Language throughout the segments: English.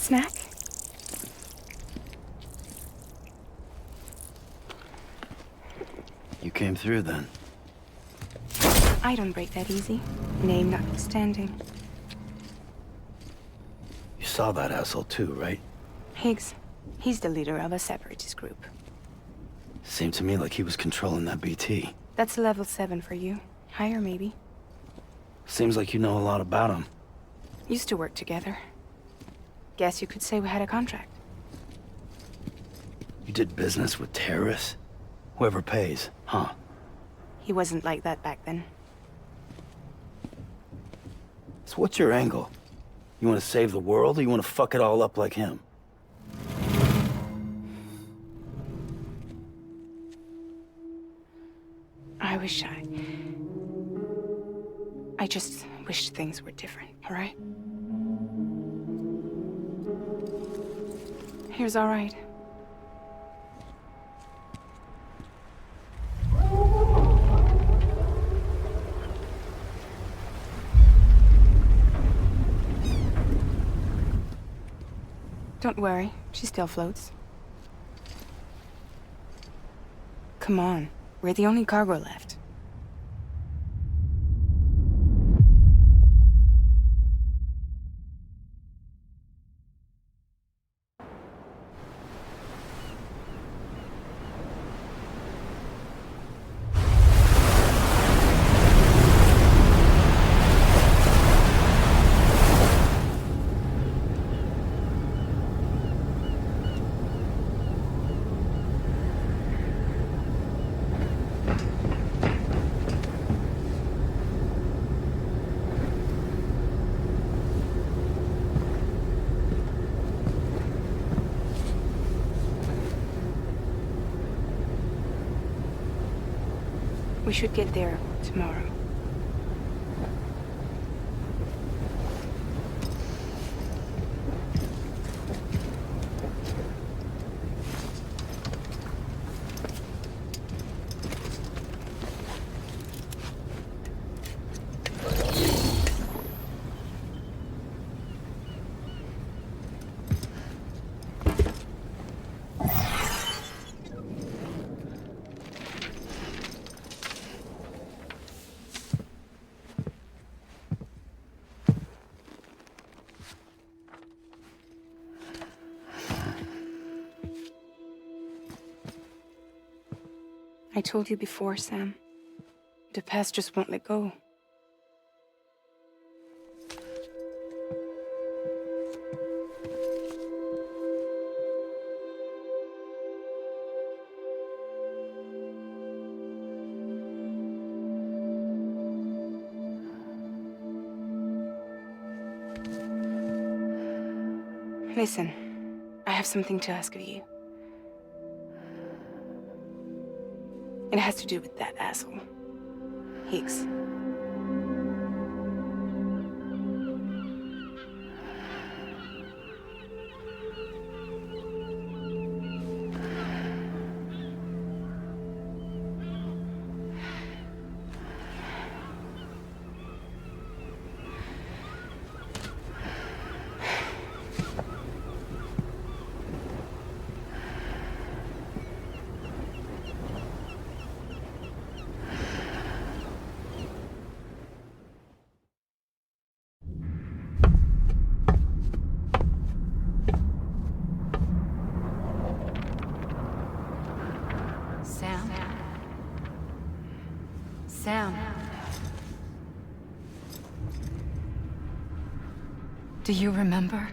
Snack? You came through then. I don't break that easy. Name notwithstanding. You saw that asshole too, right? Higgs. He's the leader of a separatist group. Seemed to me like he was controlling that BT. That's level 7 for you. Higher, maybe. Seems like you know a lot about him. Used to work together. Guess you could say we had a contract. You did business with terrorists? Whoever pays, huh? He wasn't like that back then. So what's your angle? You want to save the world, or you want to fuck it all up like him? I just wish things were different, all right? Here's all right. Don't worry, she still floats. Come on, we're the only cargo left. We should get there tomorrow. I told you before, Sam. The past just won't let go. Listen, I have something to ask of you. It has to do with that asshole, Higgs. Sam. Do you remember?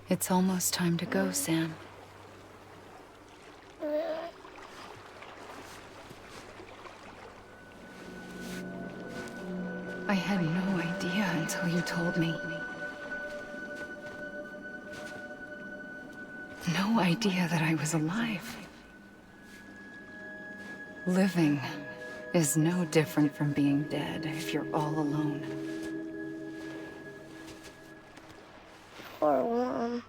It's almost time to go, Sam. told me. No idea that I was alive. Living is no different from being dead if you're all alone. Or warm.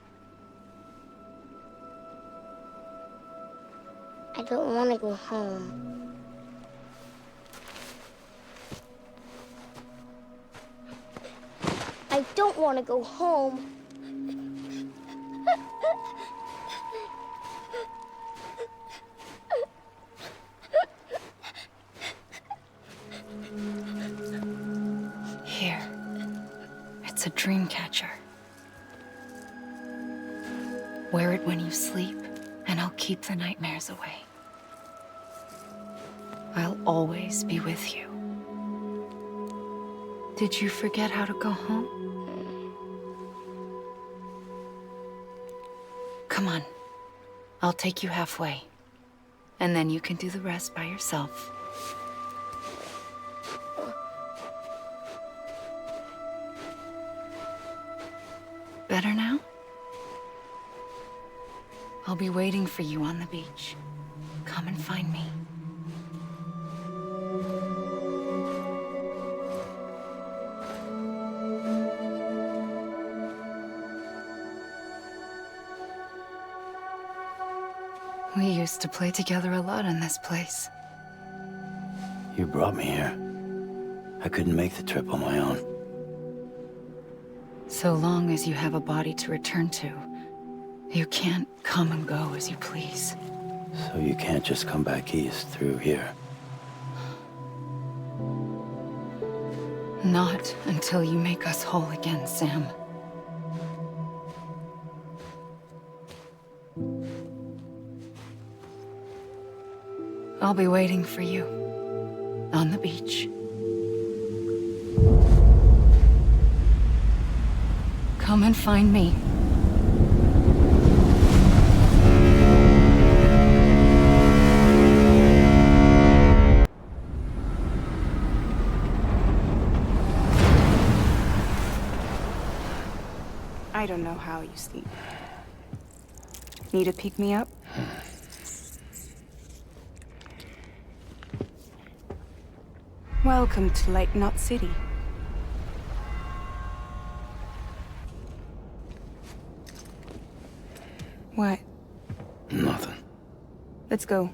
I don't want to go home. I don't want to go home. Here. It's a dream catcher. Wear it when you sleep, and I'll keep the nightmares away. I'll always be with you. Did you forget how to go home? Come on. I'll take you halfway. And then you can do the rest by yourself. Better now? I'll be waiting for you on the beach. Come and find me. We used to play together a lot in this place. You brought me here. I couldn't make the trip on my own. So long as you have a body to return to, you can't come and go as you please. So you can't just come back east through here? Not until you make us whole again, Sam. I'll be waiting for you on the beach. Come and find me. I don't know how you sleep. Need to pick me up? Welcome to Lake Knot City. What? Nothing. Let's go.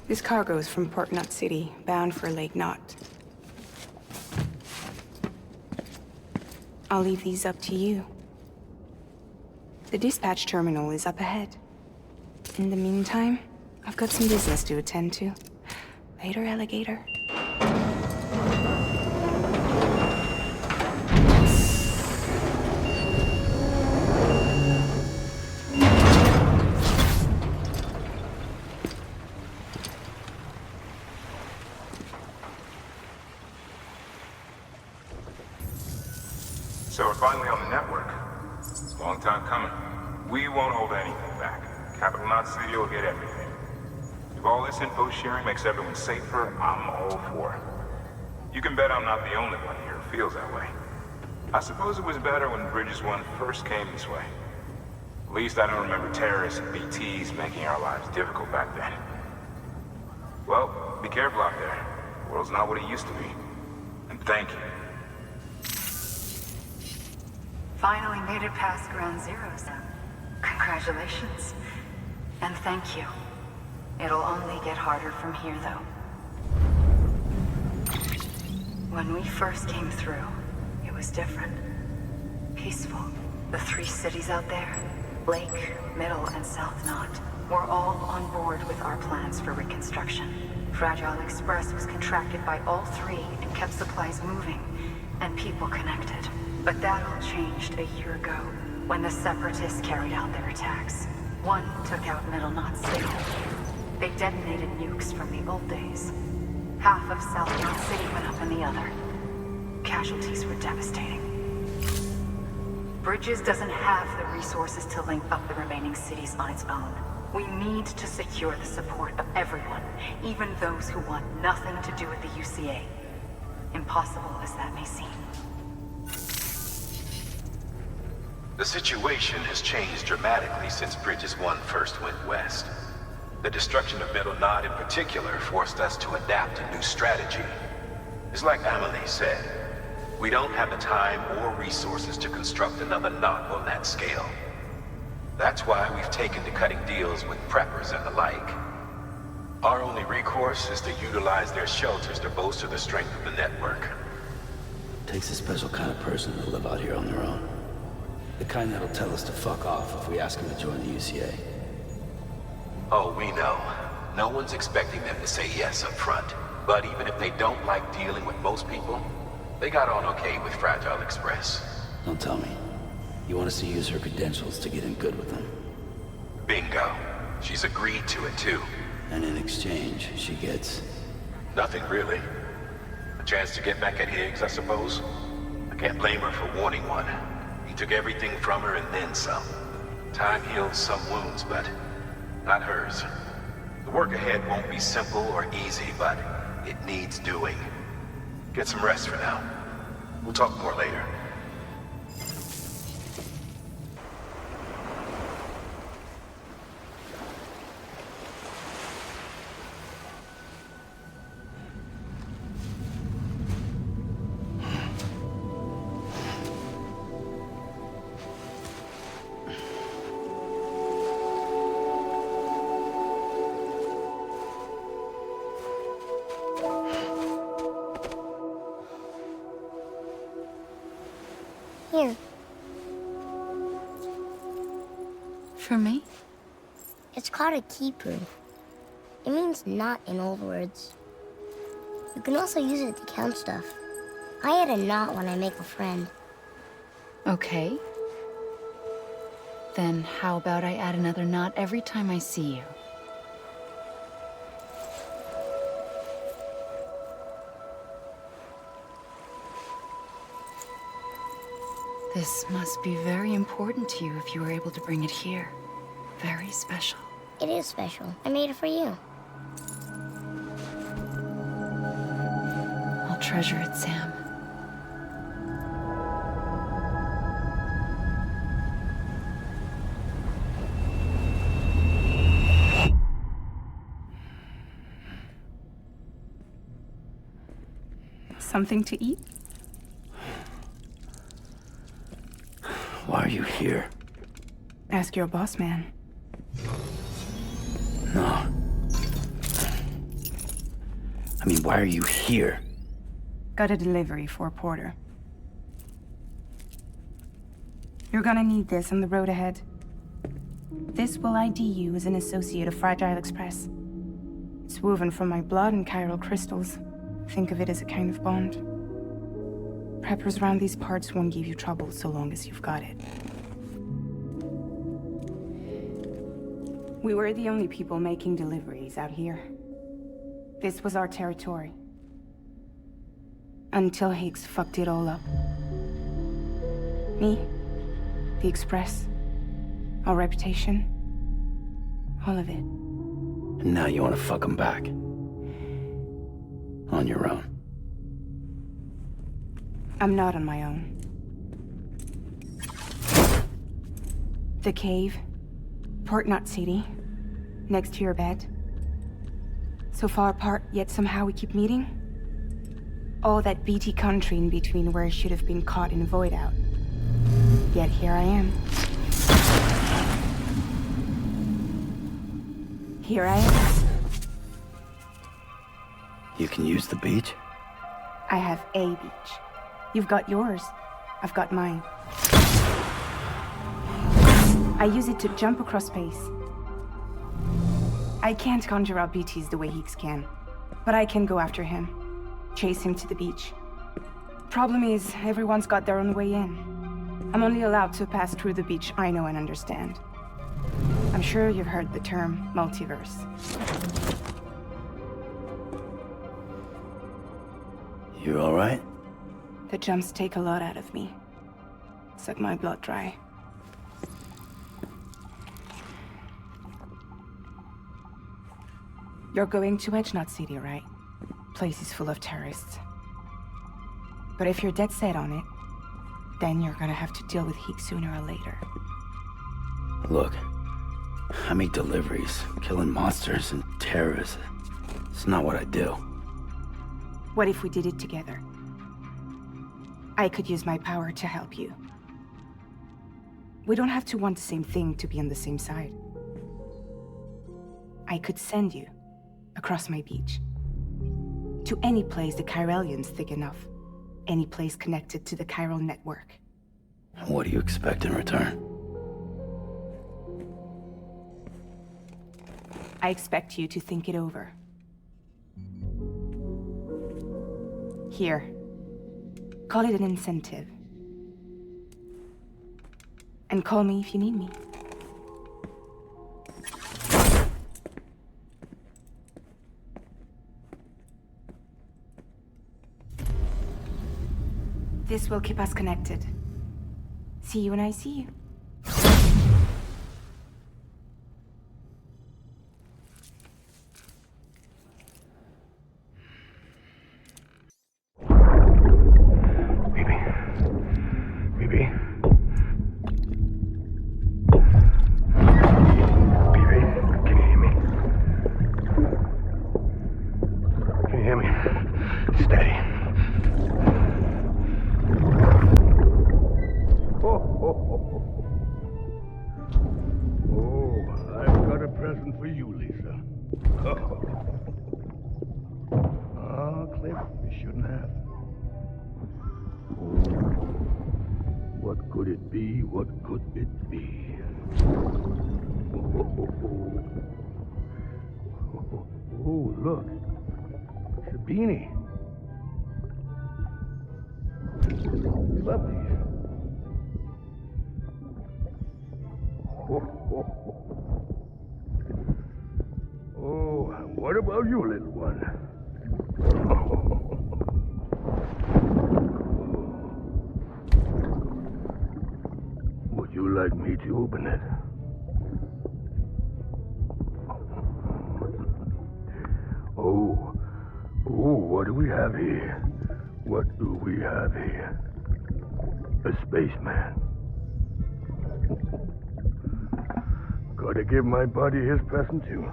This cargo is from Port Knot City, bound for Lake Knot. I'll leave these up to you. The dispatch terminal is up ahead. In the meantime, I've got some business to attend to. Later, alligator. So we're finally on the network. Long time coming. We won't hold anything back. Capital Knot City will get everything. If all this info sharing makes everyone safer, I'm all for it. You can bet I'm not the only one here who feels that way. I suppose it was better when Bridges 1 first came this way. At least I don't remember terrorists and BTs making our lives difficult back then. Well, be careful out there. The world's not what it used to be. And thank you. Finally made it past Ground Zero, Sam. Congratulations. And thank you. It'll only get harder from here, though. When we first came through, it was different. Peaceful. The 3 cities out there, Lake, Middle, and South Knot, were all on board with our plans for reconstruction. Fragile Express was contracted by all 3 and kept supplies moving, and people connected. But that all changed a year ago, when the Separatists carried out their attacks. One took out Middle Knot City. They detonated nukes from the old days. Half of South Knot City went up in the other. Casualties were devastating. Bridges doesn't have the resources to link up the remaining cities on its own. We need to secure the support of everyone, even those who want nothing to do with the UCA. Impossible as that may seem. The situation has changed dramatically since Bridges 1 first went west. The destruction of Middle Knot in particular forced us to adapt a new strategy. It's like Amelie said, we don't have the time or resources to construct another knot on that scale. That's why we've taken to cutting deals with preppers and the like. Our only recourse is to utilize their shelters to bolster the strength of the network. Takes a special kind of person to live out here on their own. The kind that'll tell us to fuck off if we ask them to join the UCA. Oh, we know. No one's expecting them to say yes up front. But even if they don't like dealing with most people, they got on okay with Fragile Express. Don't tell me. You want us to use her credentials to get in good with them. Bingo. She's agreed to it too. And in exchange, she gets... Nothing really. A chance to get back at Higgs, I suppose. I can't blame her for wanting one. He took everything from her and then some. Time heals some wounds, but not hers. The work ahead won't be simple or easy, but it needs doing. Get some rest for now. We'll talk more later. Here. For me? It's called a keeper. It means knot in old words. You can also use it to count stuff. I add a knot when I make a friend. Okay. Then how about I add another knot every time I see you? This must be very important to you if you were able to bring it here. Very special. It is special. I made it for you. I'll treasure it, Sam. Something to eat? Why are you here? Ask your boss man. No. I mean, why are you here? Got a delivery for Porter. You're gonna need this on the road ahead. This will ID you as an associate of Fragile Express. It's woven from my blood and chiral crystals. Think of it as a kind of bond. Preppers around these parts won't give you trouble so long as you've got it. We were the only people making deliveries out here. This was our territory. Until Higgs fucked it all up. Me, the Express, our reputation, all of it. And now you want to fuck them back. On your own. I'm not on my own. The cave, Port Knot City, next to your bed. So far apart, yet somehow we keep meeting. All that BT country in between where I should have been caught in a void out. Yet here I am. Here I am. You can use the beach? I have a beach. You've got yours. I've got mine. I use it to jump across space. I can't conjure up BTs the way Higgs can, but I can go after him, chase him to the beach. Problem is, everyone's got their own way in. I'm only allowed to pass through the beach I know and understand. I'm sure you've heard the term multiverse. You all right? The jumps take a lot out of me. Suck my blood dry. You're going to Edgenut City, right? Place is full of terrorists. But if you're dead set on it, then you're gonna have to deal with heat sooner or later. Look, I make deliveries, killing monsters and terrorists. It's not what I do. What if we did it together? I could use my power to help you. We don't have to want the same thing to be on the same side. I could send you across my beach to any place the Chiralian's thick enough. Any place connected to the chiral network. What do you expect in return? I expect you to think it over. Here. Call it an incentive. And call me if you need me. This will keep us connected. See you when I see you. What could it be? Oh, look. It's a beanie. You love these. Oh, what about you, little one? Would you like me to open it? Oh, what do we have here? What do we have here? A spaceman. Gotta give my buddy his present too.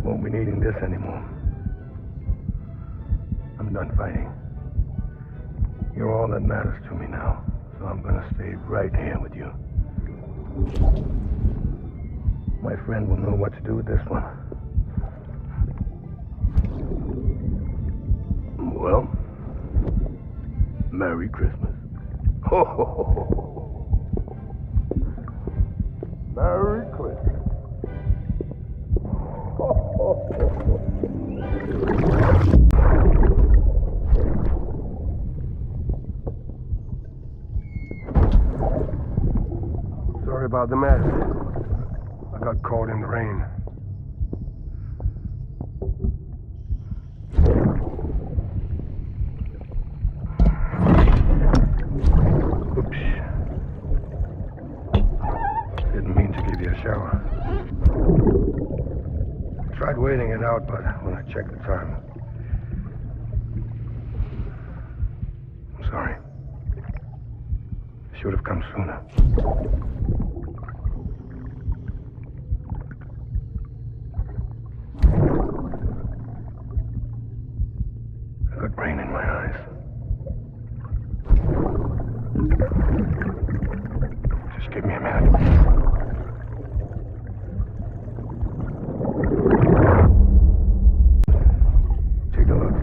Won't be needing this anymore. I'm done fighting. You're all that matters to me now, so I'm gonna stay right here with you. My friend will know what to do with this one. Well, Merry Christmas. Ho, ho, ho, ho. Merry Christmas. Ho, ho, ho, ho. Sorry about the mess. I got caught in the rain. Oops. Didn't mean to give you a shower. Tried waiting it out, but when I checked the time... I'm sorry. Should have come sooner. I got rain in my eyes. Just give me a minute. Take a look.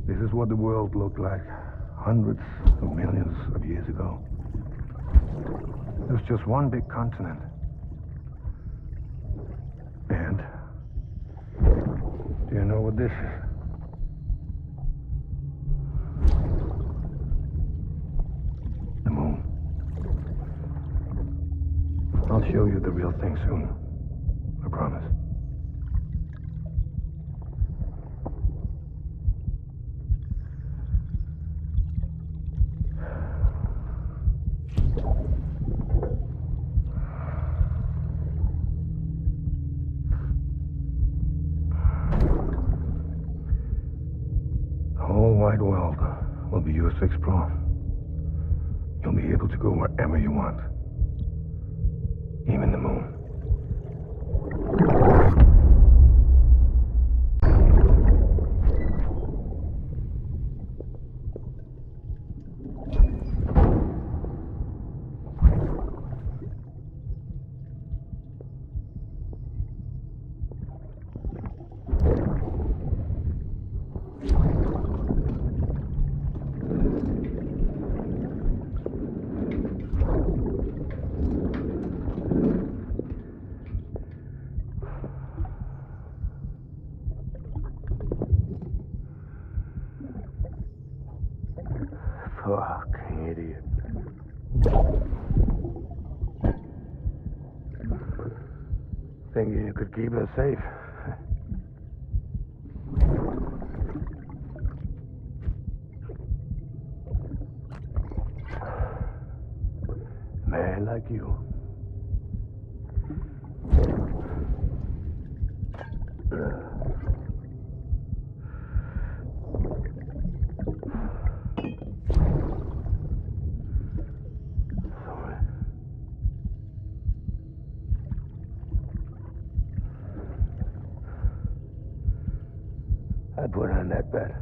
This is what the world looked like hundreds of millions of years ago. It was just one big continent. And Do you know what this is? The moon. I'll show you the real thing soon. I promise. The whole wide world will be yours to explore. You'll be able to go wherever you want. Even the moon. Fucking idiot. Thinking you could keep us safe. Man like you. I put on that bet.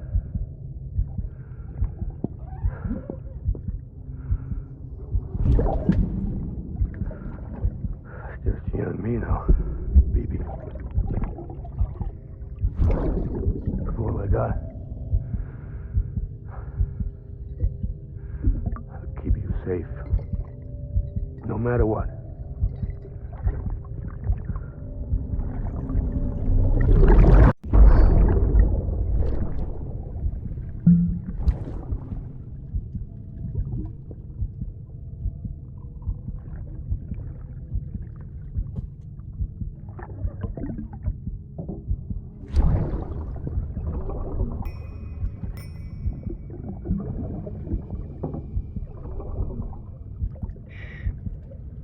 It's just you and me now, baby. That's all I got. I'll keep you safe. No matter what.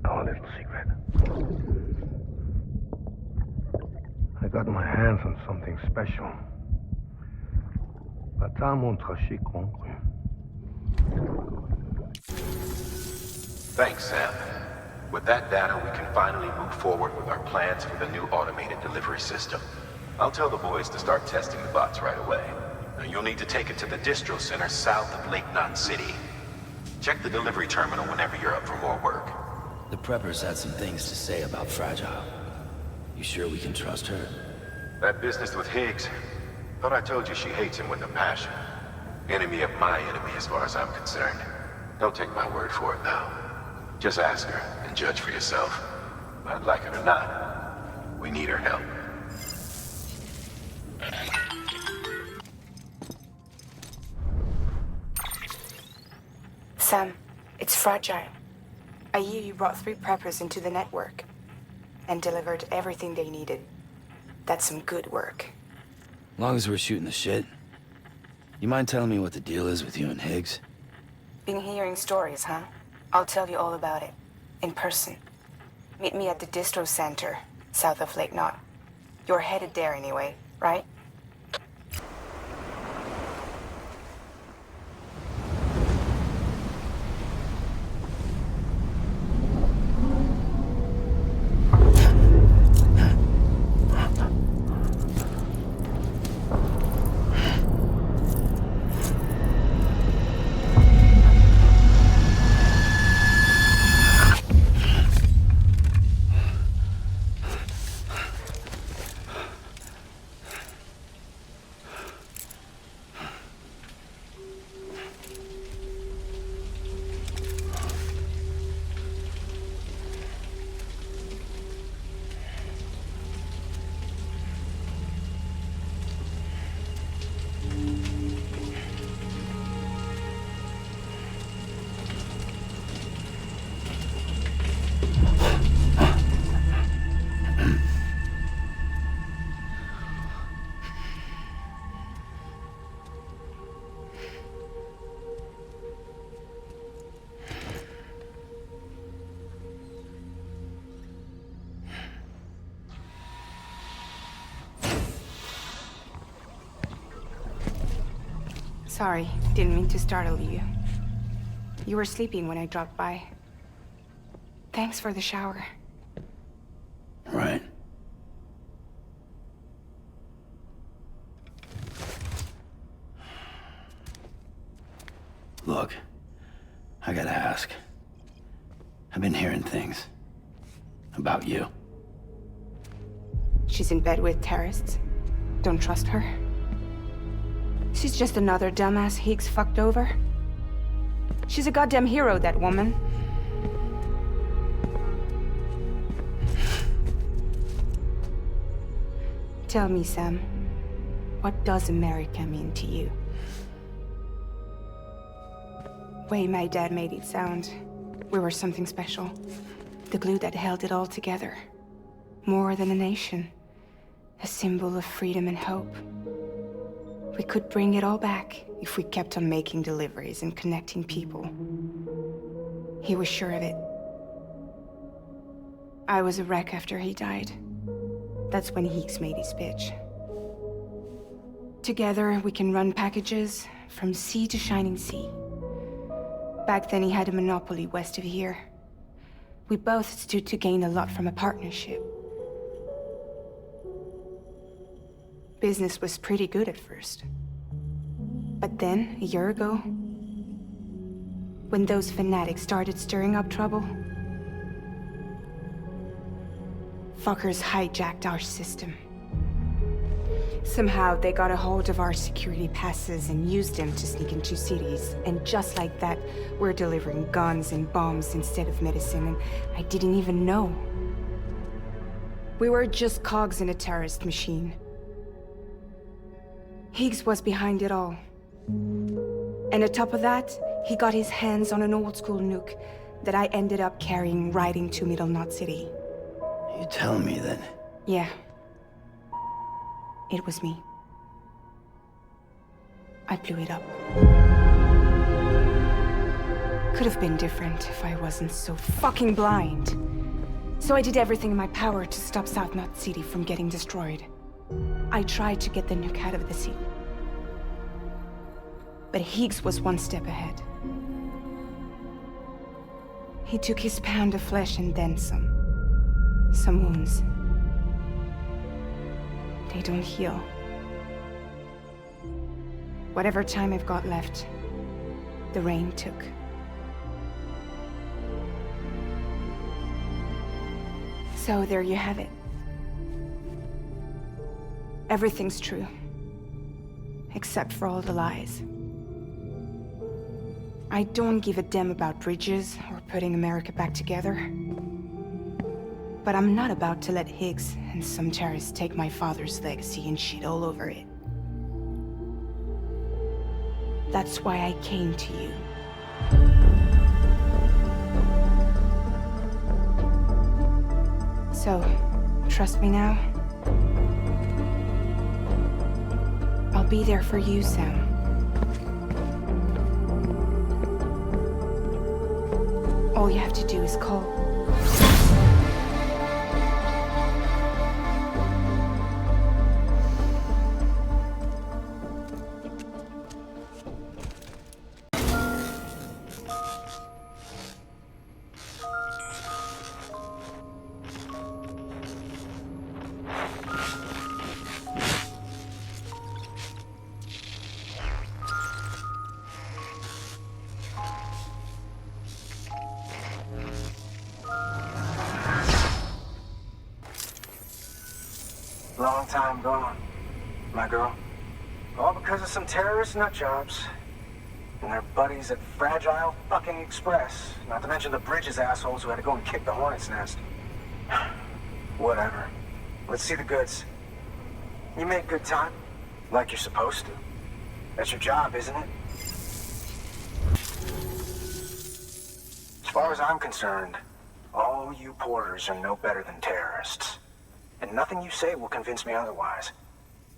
Our little secret. I got my hands on something special. Papa montre chic compris. Thanks, Sam. With that data, we can finally move forward with our plans for the new automated delivery system. I'll tell the boys to start testing the bots right away. Now, you'll need to take it to the distro center south of Lake Knot City. Check the delivery terminal whenever you're up for more work. The preppers had some things to say about Fragile. You sure we can trust her? That business with Higgs, thought I told you she hates him with a passion. Enemy of my enemy as far as I'm concerned. Don't take my word for it though. Just ask her and judge for yourself. But like it or not, we need her help. Sam, it's Fragile. I hear you brought 3 preppers into the network and delivered everything they needed. That's some good work. Long as we're shooting the shit. You mind telling me what the deal is with you and Higgs? Been hearing stories, huh? I'll tell you all about it. In person. Meet me at the distro center, south of Lake Knot. You're headed there anyway, right? Sorry, didn't mean to startle you. You were sleeping when I dropped by. Thanks for the shower. Right. Look, I gotta ask. I've been hearing things about you. She's in bed with terrorists. Don't trust her. She's just another dumbass Higgs fucked over. She's a goddamn hero, that woman. Tell me, Sam, what does America mean to you? Way my dad made it sound, we were something special. The glue that held it all together. More than a nation. A symbol of freedom and hope. We could bring it all back if we kept on making deliveries and connecting people. He was sure of it. I was a wreck after he died. That's when Higgs made his pitch. Together, we can run packages from sea to shining sea. Back then, he had a monopoly west of here. We both stood to gain a lot from a partnership. Business was pretty good at first. But then, a year ago, when those fanatics started stirring up trouble, fuckers hijacked our system. Somehow, they got a hold of our security passes and used them to sneak into cities. And just like that, we're delivering guns and bombs instead of medicine, and I didn't even know. We were just cogs in a terrorist machine. Higgs was behind it all. And on top of that, he got his hands on an old-school nuke that I ended up carrying right into Middle Knot City. You tell me that... Yeah. It was me. I blew it up. Could have been different if I wasn't so fucking blind. So I did everything in my power to stop South Knot City from getting destroyed. I tried to get the nuke out of the city. But Higgs was one step ahead. He took his pound of flesh and then some. Some wounds. They don't heal. Whatever time I've got left, the rain took. So there you have it. Everything's true. Except for all the lies. I don't give a damn about bridges or putting America back together. But I'm not about to let Higgs and some terrorists take my father's legacy and shit all over it. That's why I came to you. So, trust me now? I'll be there for you, Sam. All you have to do is call. Long time gone, my girl. All because of some terrorist nutjobs. And their buddies at Fragile fucking Express. Not to mention the Bridges assholes who had to go and kick the hornet's nest. Whatever. Let's see the goods. You make good time, like you're supposed to. That's your job, isn't it? As far as I'm concerned, all you porters are no better than terrorists. And nothing you say will convince me otherwise.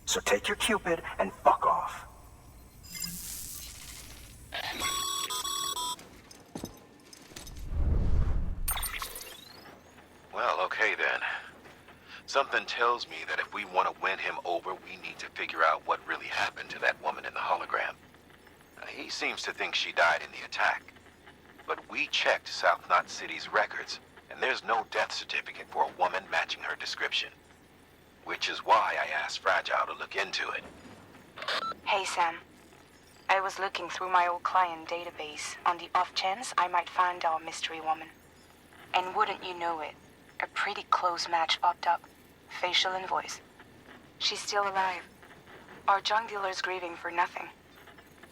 So take your Cupid and fuck off. Well, okay then. Something tells me that if we want to win him over, we need to figure out what really happened to that woman in the hologram. He seems to think she died in the attack. But we checked South Knot City's records, and there's no death certificate for a woman matching her description. Which is why I asked Fragile to look into it. Hey, Sam. I was looking through my old client database on the off chance I might find our mystery woman. And wouldn't you know it, a pretty close match popped up. Facial and voice. She's still alive. Our junk dealer's grieving for nothing.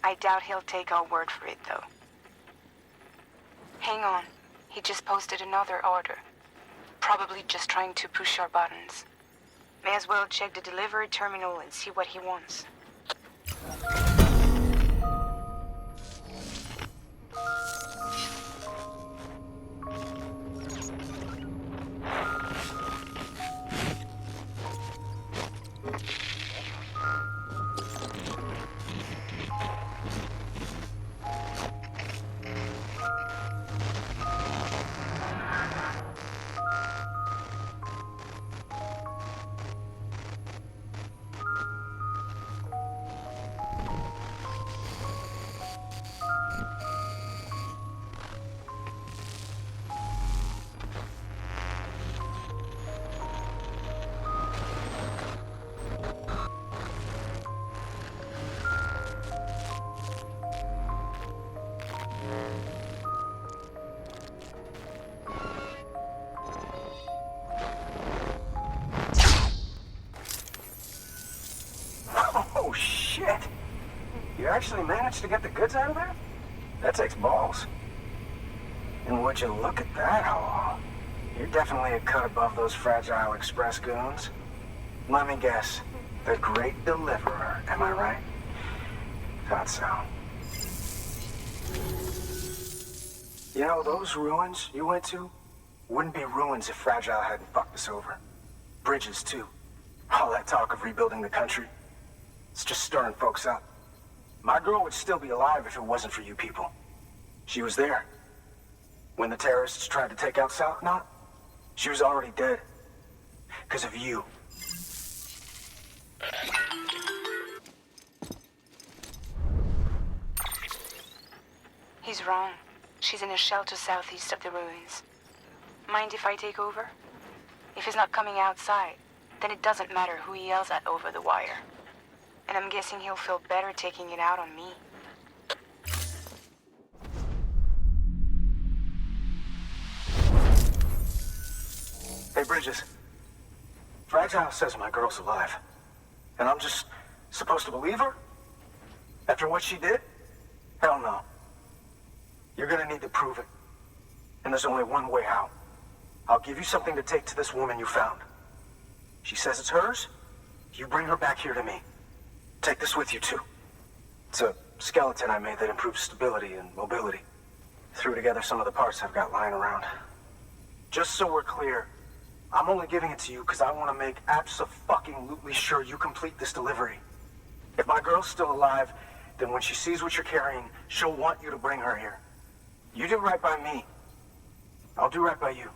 I doubt he'll take our word for it, though. Hang on. He just posted another order. Probably just trying to push our buttons. May as well check the delivery terminal and see what he wants. Oh, shit! You actually managed to get the goods out of there? That takes balls. And would you look at that haul? You're definitely a cut above those Fragile Express goons. Let me guess. The Great Deliverer, am I right? Thought so. You know, those ruins you went to wouldn't be ruins if Fragile hadn't fucked us over. Bridges, too. All that talk of rebuilding the country. It's just stirring folks up. My girl would still be alive if it wasn't for you people. She was there. When the terrorists tried to take out South Knot, she was already dead. Because of you. He's wrong. She's in a shelter southeast of the ruins. Mind if I take over? If he's not coming outside, then it doesn't matter who he yells at over the wire. And I'm guessing he'll feel better taking it out on me. Hey, Bridges. Fragile says my girl's alive. And I'm just supposed to believe her? After what she did? Hell no. You're gonna need to prove it. And there's only one way out. I'll give you something to take to this woman you found. She says it's hers. You bring her back here to me. Take this with you, too. It's a skeleton I made that improves stability and mobility. Threw together some of the parts I've got lying around. Just so we're clear, I'm only giving it to you because I want to make abso-fucking-lutely sure you complete this delivery. If my girl's still alive, then when she sees what you're carrying, she'll want you to bring her here. You do right by me. I'll do right by you.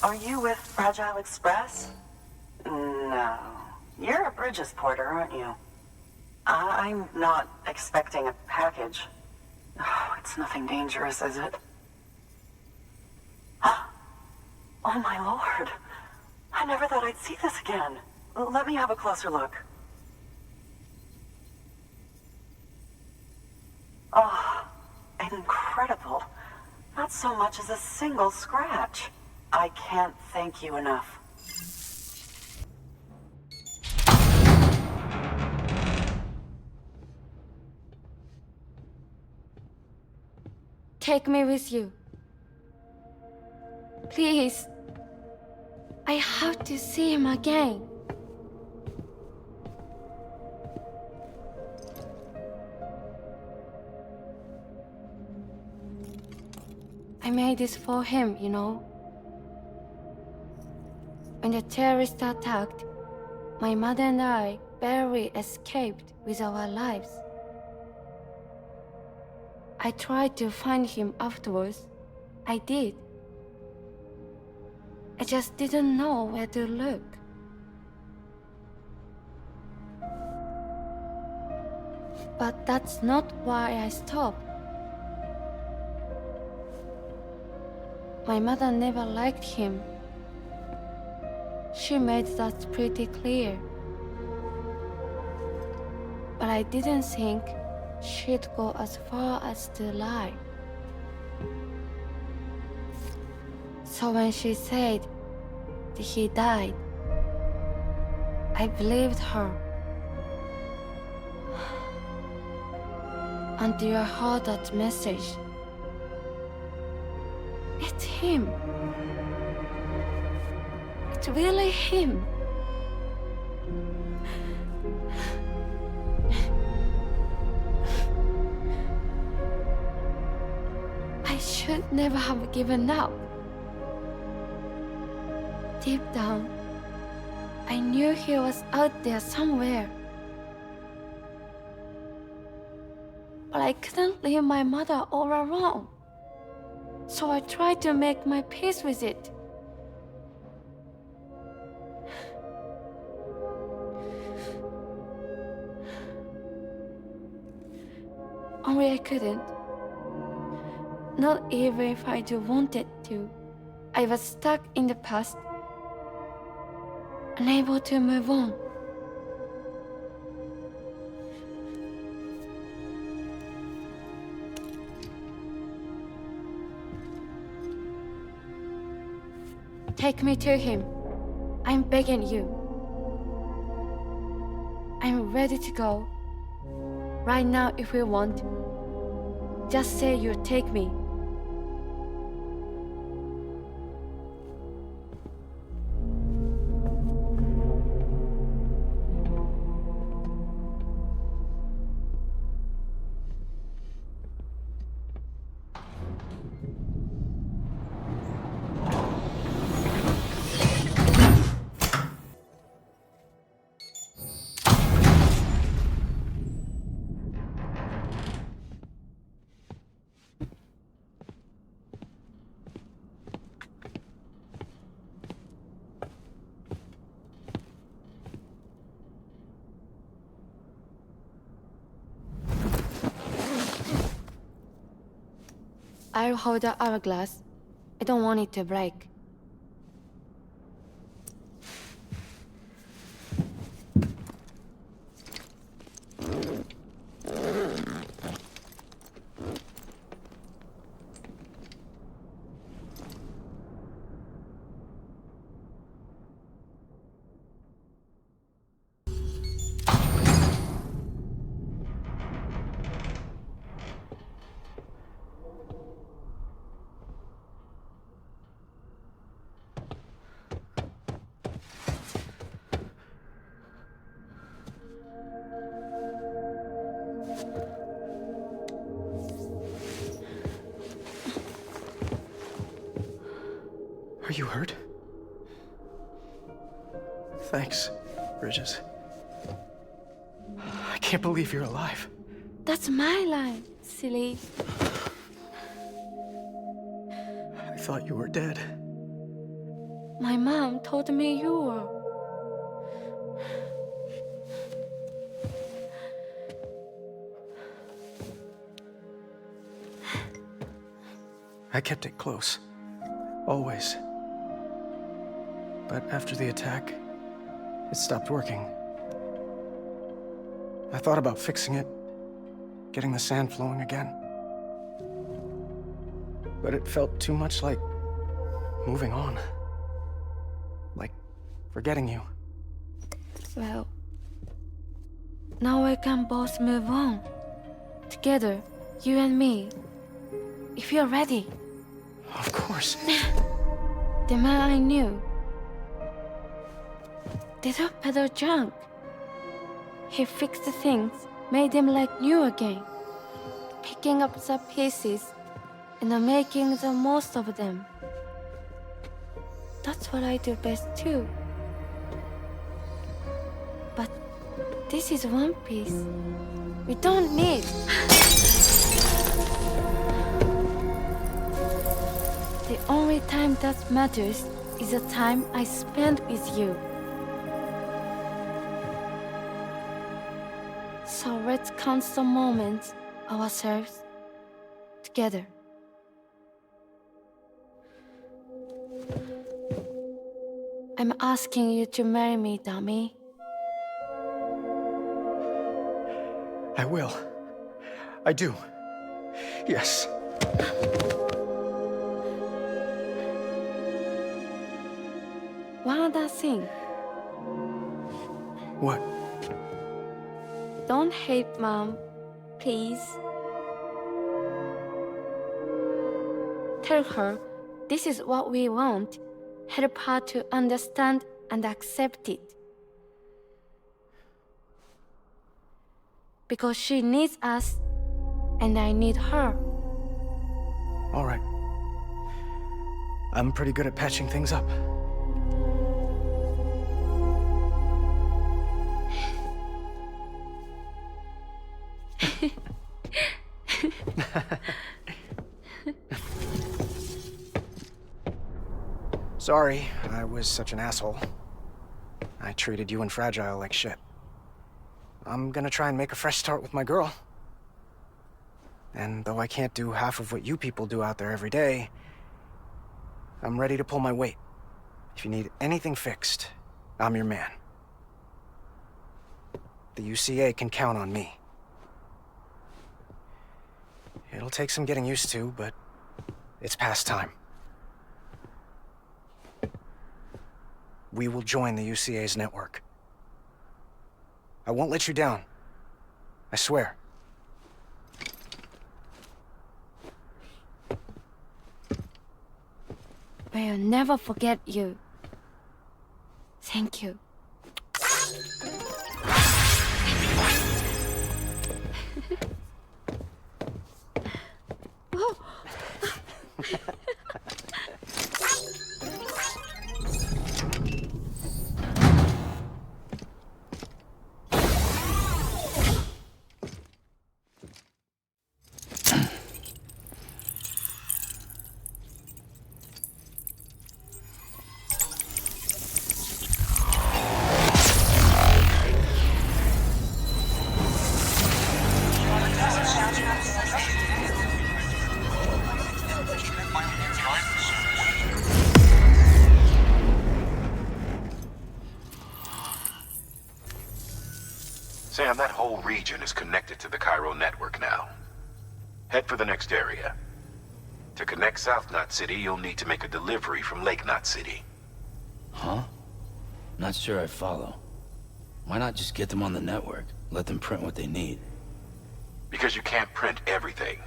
Are you with Fragile Express? No. You're a Bridges porter, aren't you? I'm not expecting a package. Oh, it's nothing dangerous, is it? Oh my lord. I never thought I'd see this again. Let me have a closer look. Oh, incredible. Not so much as a single scratch. I can't thank you enough. Take me with you. Please. I have to see him again. I made this for him, you know. When the terrorists attacked, my mother and I barely escaped with our lives. I tried to find him afterwards. I did. I just didn't know where to look. But that's not why I stopped. My mother never liked him. She made that pretty clear. But I didn't think she'd go as far as to lie. So when she said that he died, I believed her. Until I heard that message. It's him. It's really him. I should never have given up. Deep down, I knew he was out there somewhere. But I couldn't leave my mother all alone. So I tried to make my peace with it. Only I couldn't. Not even if I wanted to. I was stuck in the past, unable to move on. Take me to him. I'm begging you. I'm ready to go. Right now if you want. Just say you'll take me. I'll hold the hourglass. I don't want it to break. Are you hurt? Thanks, Bridges. I can't believe you're alive. That's my line, silly. I thought you were dead. My mom told me you were. I kept it close. Always. But after the attack, it stopped working. I thought about fixing it, getting the sand flowing again. But it felt too much like moving on. Like forgetting you. Well, now we can both move on. Together, you and me. If you're ready. Of course. The man I knew. Didn't peddle junk. He fixed the things, made them like new again. Picking up the pieces and making the most of them. That's what I do best too. But this is one piece. We don't need. The only time that matters is the time I spend with you. So let's count some moments ourselves together. I'm asking you to marry me, dummy. I will. I do. Yes. One other thing. What? Don't hate Mom, please. Tell her this is what we want. Help her to understand and accept it. Because she needs us, and I need her. All right. I'm pretty good at patching things up. Sorry, I was such an asshole. I treated you and Fragile like shit. I'm gonna try and make a fresh start with my girl. And though I can't do half of what you people do out there every day, I'm ready to pull my weight. If you need anything fixed, I'm your man. The UCA can count on me. It'll take some getting used to, but it's past time. We will join the UCA's network. I won't let you down. I swear. We'll never forget you. Thank you. Sam, that whole region is connected to the Cairo network now. Head for the next area. To connect South Knot City, you'll need to make a delivery from Lake Knot City. Huh? Not sure I follow. Why not just get them on the network? Let them print what they need. Because you can't print everything.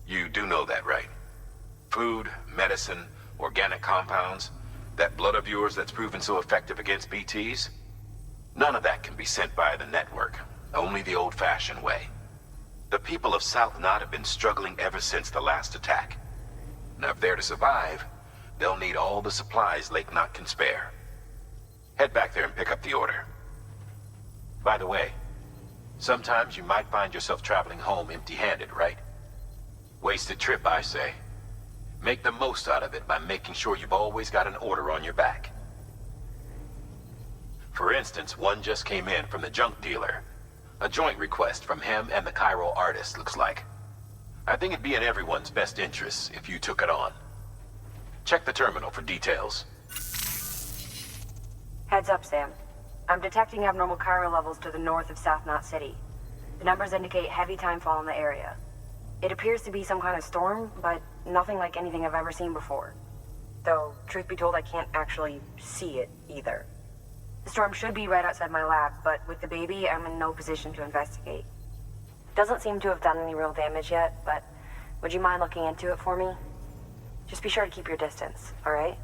You do know that, right? Food, medicine, organic compounds, that blood of yours that's proven so effective against BTs? None of that can be sent via the network, only the old-fashioned way. The people of South Knot have been struggling ever since the last attack. Now, if they're to survive, they'll need all the supplies Lake Knot can spare. Head back there and pick up the order. By the way, sometimes you might find yourself traveling home empty-handed, right? Wasted trip, I say. Make the most out of it by making sure you've always got an order on your back. For instance, one just came in from the junk dealer. A joint request from him and the Cairo artist, looks like. I think it'd be in everyone's best interest if you took it on. Check the terminal for details. Heads up, Sam. I'm detecting abnormal Cairo levels to the north of South Knot City. The numbers indicate heavy timefall in the area. It appears to be some kind of storm, but nothing like anything I've ever seen before. Though, truth be told, I can't actually see it either. The storm should be right outside my lab, but with the baby, I'm in no position to investigate. Doesn't seem to have done any real damage yet, but would you mind looking into it for me? Just be sure to keep your distance, all right?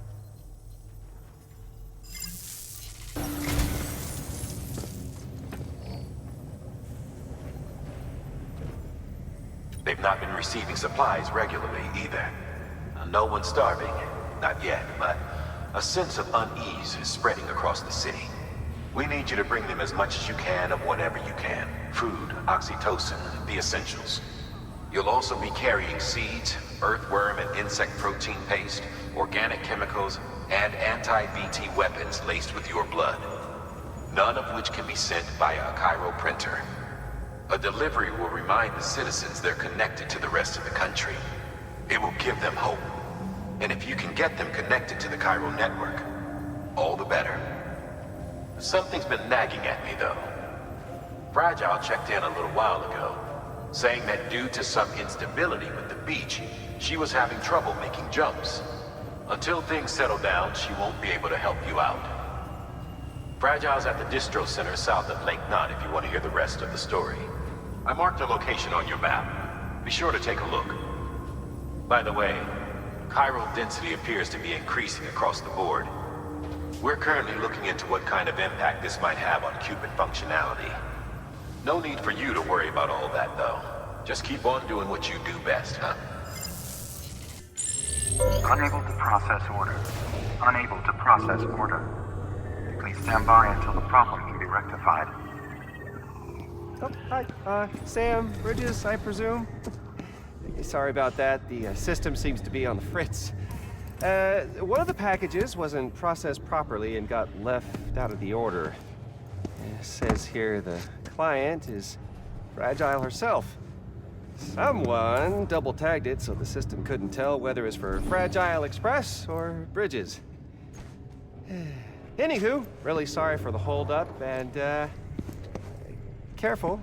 They've not been receiving supplies regularly either. No one's starving, not yet, but a sense of unease is spreading across the city. We need you to bring them as much as you can of whatever you can. Food, oxytocin, the essentials. You'll also be carrying seeds, earthworm and insect protein paste, organic chemicals, and anti-BT weapons laced with your blood. None of which can be sent via a Cairo printer. A delivery will remind the citizens they're connected to the rest of the country. It will give them hope. And if you can get them connected to the chiral network, all the better. Something's been nagging at me, though. Fragile checked in a little while ago, saying that due to some instability with the beach, she was having trouble making jumps. Until things settle down, she won't be able to help you out. Fragile's at the distro center south of Lake Knot if you want to hear the rest of the story. I marked her location on your map. Be sure to take a look. By the way, chiral density appears to be increasing across the board. We're currently looking into what kind of impact this might have on Cupid functionality. No need for you to worry about all that, though. Just keep on doing what you do best, huh? Unable to process order. Unable to process order. Please stand by until the problem can be rectified. Oh, hi. Sam, Bridges, I presume? Sorry about that. The system seems to be on the fritz. One of the packages wasn't processed properly and got left out of the order. It says here the client is Fragile herself. Someone double-tagged it so the system couldn't tell whether it's for Fragile Express or Bridges. Anywho, really sorry for the hold-up, and, careful.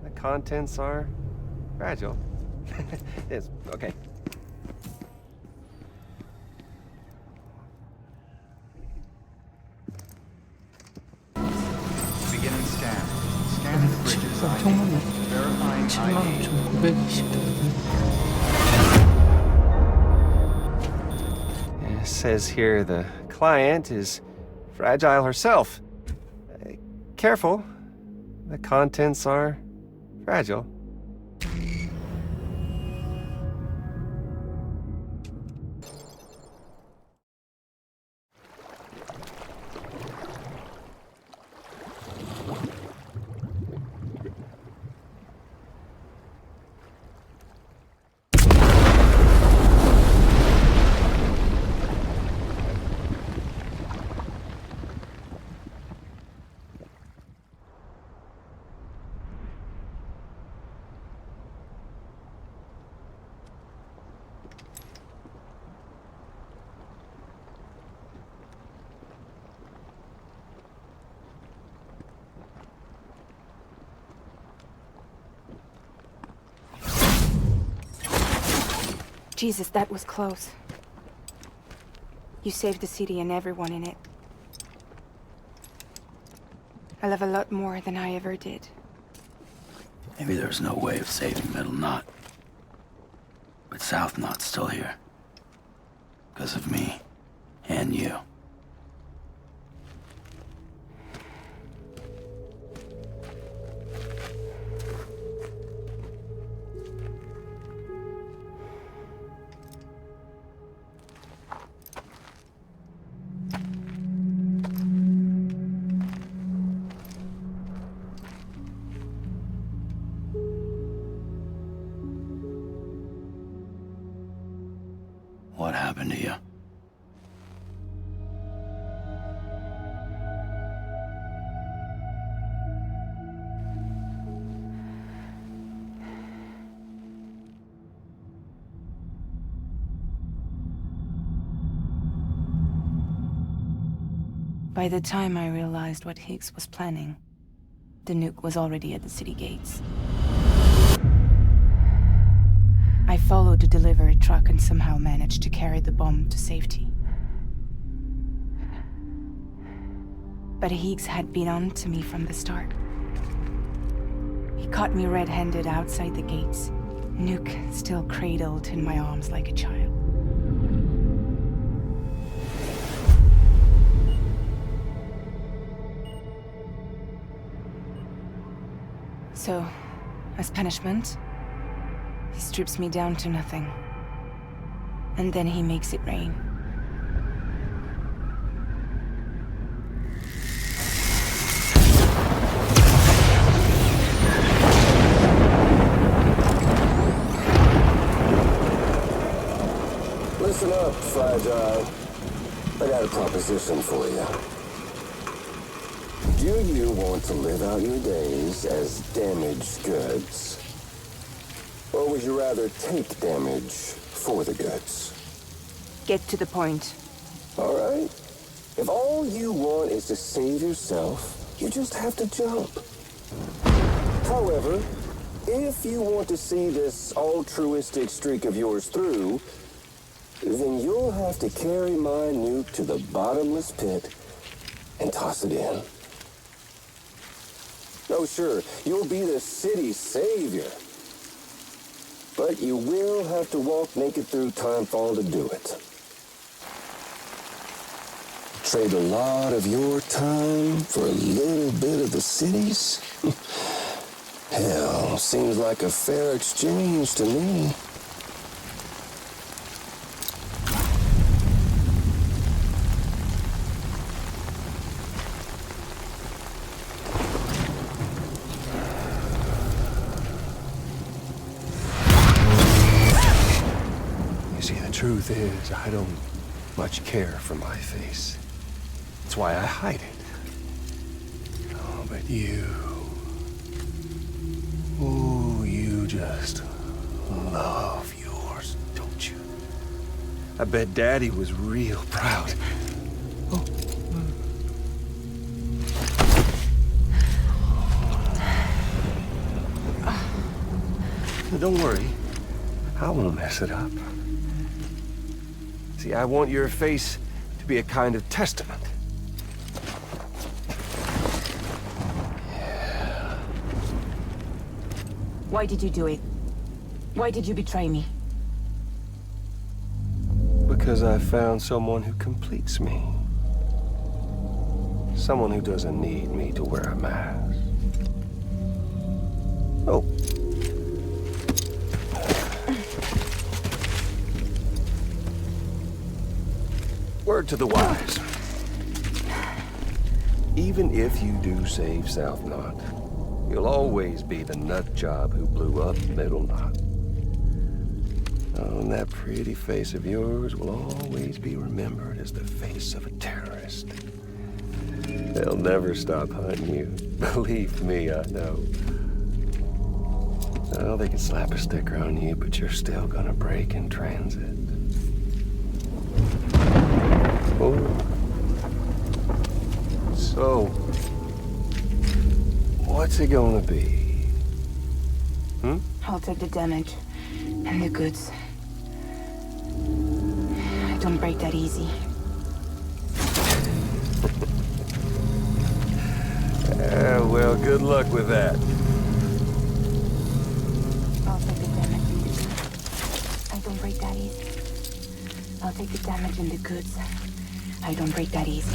The contents are fragile. It's okay. Beginning scan. Scanning bridges ID. Verifying ID. 79,920. It says here the client is Fragile herself. Careful. The contents are fragile. Jesus, that was close. You saved the city and everyone in it. I love a lot more than I ever did. Maybe there's no way of saving Middle Knot. But South Knot's still here. Because of me. And you. What happened to you? By the time I realized what Higgs was planning, the nuke was already at the city gates. I followed the delivery truck and somehow managed to carry the bomb to safety. But Higgs had been on to me from the start. He caught me red-handed outside the gates, nuke still cradled in my arms like a child. So, as punishment, he strips me down to nothing. And then he makes it rain. Listen up, Fragile. I got a proposition for you. Do you want to live out your days as damaged goods? Or would you rather take damage for the goods? Get to the point. All right. If all you want is to save yourself, you just have to jump. However, if you want to see this altruistic streak of yours through, then you'll have to carry my nuke to the bottomless pit and toss it in. Oh, sure, you'll be the city's savior. But you will have to walk naked through Timefall to do it. Trade a lot of your time for a little bit of the city's? Hell, seems like a fair exchange to me. You see, the truth is, I don't much care for my face. That's why I hide it. Oh, but you... Oh, you just love yours, don't you? I bet Daddy was real proud. Oh. Don't worry. I won't mess it up. See, I want your face to be a kind of testament. Why did you do it? Why did you betray me? Because I found someone who completes me. Someone who doesn't need me to wear a mask. Oh. Word to the wise. Even if you do save South Knot, you'll always be the nut job who blew up Middle Knot. Oh, and that pretty face of yours will always be remembered as the face of a terrorist. They'll never stop hunting you. Believe me, I know. Oh, they can slap a sticker on you, but you're still gonna break in transit. Oh. So, what's it gonna be? Hmm? I'll take the damage and the goods. I don't break that easy. Well, good luck with that. I'll take the damage. I don't break that easy. I'll take the damage and the goods. I don't break that easy.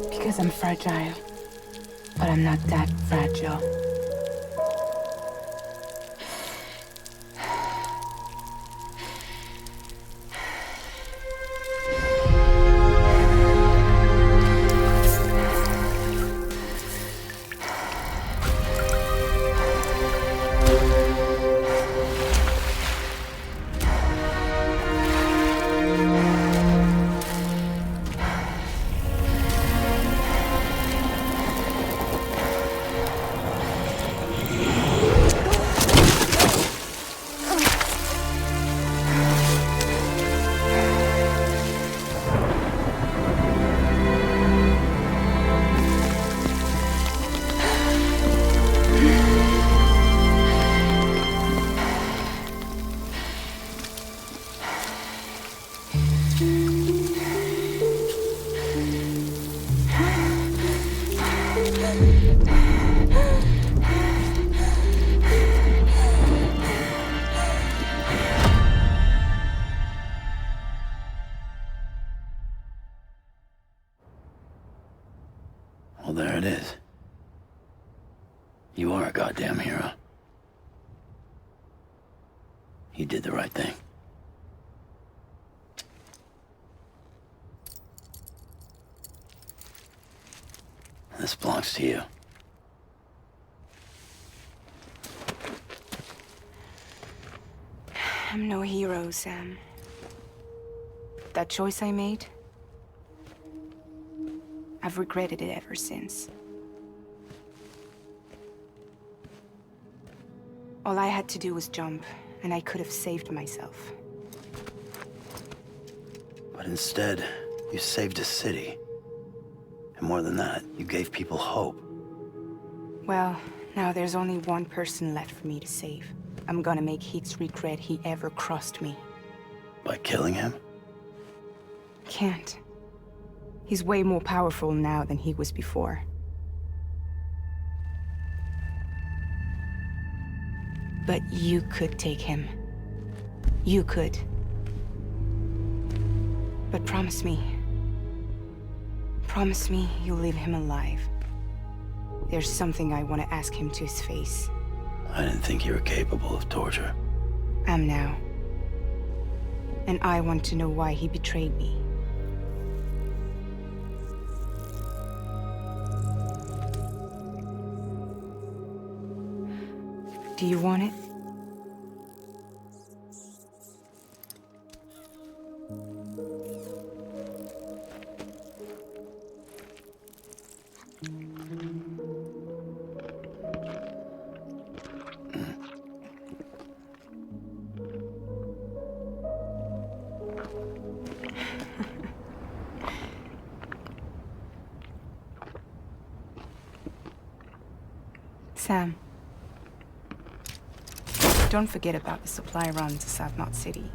Because I'm fragile, but I'm not that fragile. Well, there it is. You are a goddamn hero. You did the right thing. This belongs to you. I'm no hero, Sam. That choice I made, I've regretted it ever since. All I had to do was jump, and I could have saved myself. But instead, you saved a city. And more than that, you gave people hope. Well, now there's only one person left for me to save. I'm gonna make Heath's regret he ever crossed me. By killing him? Can't. He's way more powerful now than he was before. But you could take him. You could. But promise me. Promise me you'll leave him alive. There's something I want to ask him to his face. I didn't think you were capable of torture. Am now. And I want to know why he betrayed me. Do you want it? Sam, don't forget about the supply run to South Knot City.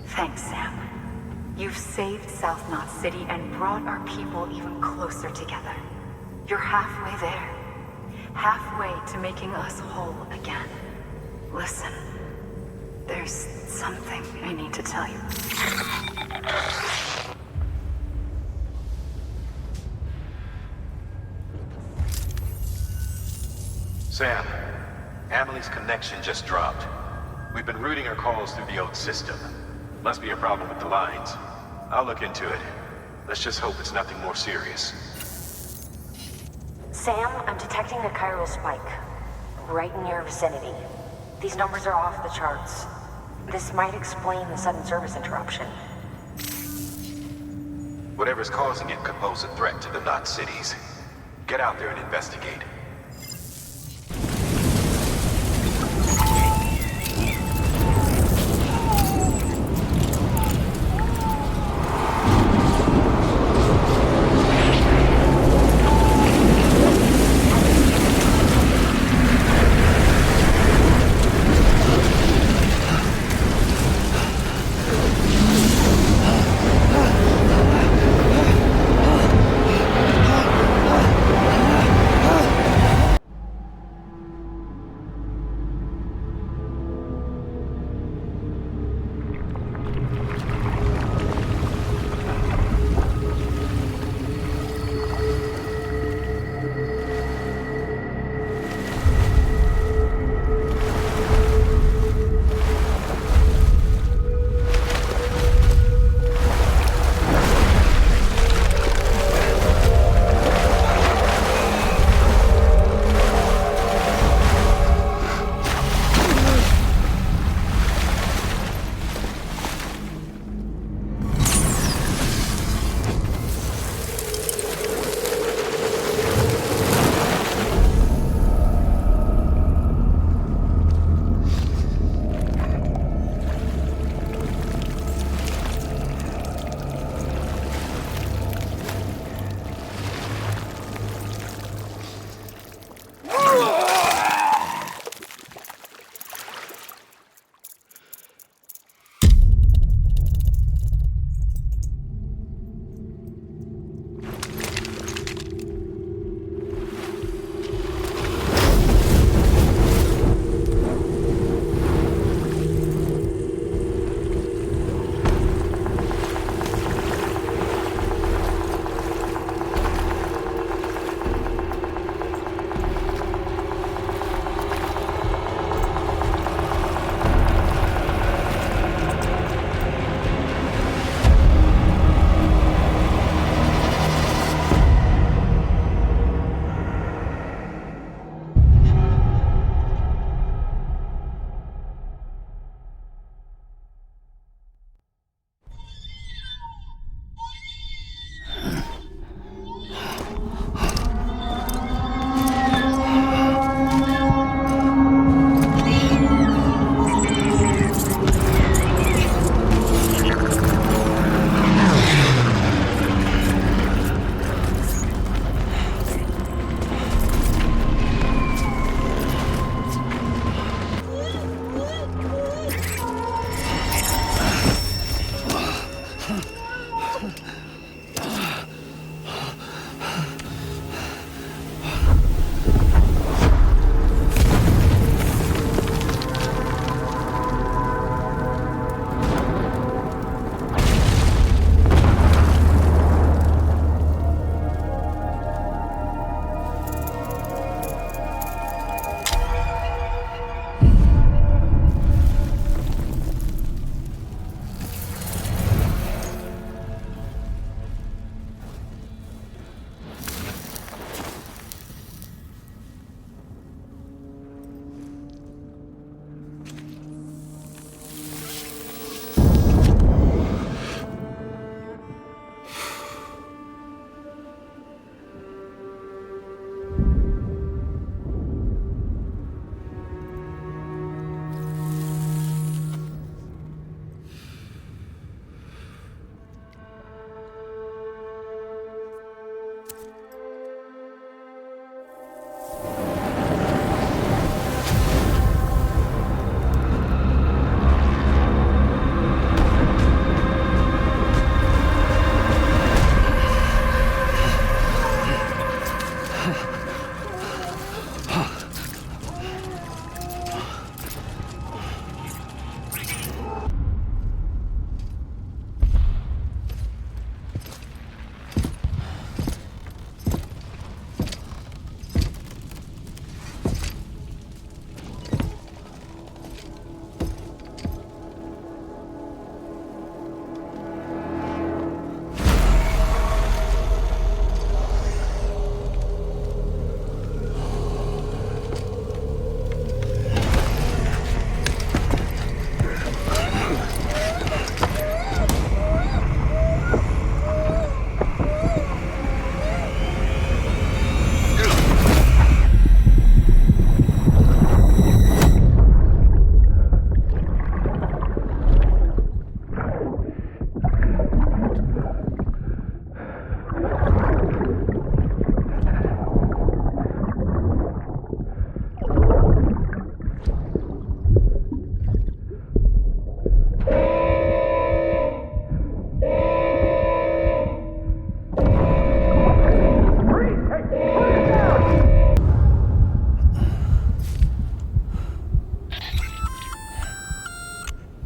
Thanks, Sam. You've saved South Knot City and brought our people even closer together. You're halfway there. Halfway to making us whole again. Listen, there's something I need to tell you. Sam, Amelie's connection just dropped. We've been routing her calls through the old system. Must be a problem with the lines. I'll look into it. Let's just hope it's nothing more serious. Sam, I'm detecting a chiral spike. Right in your vicinity. These numbers are off the charts. This might explain the sudden service interruption. Whatever's causing it could pose a threat to the Knot cities. Get out there and investigate.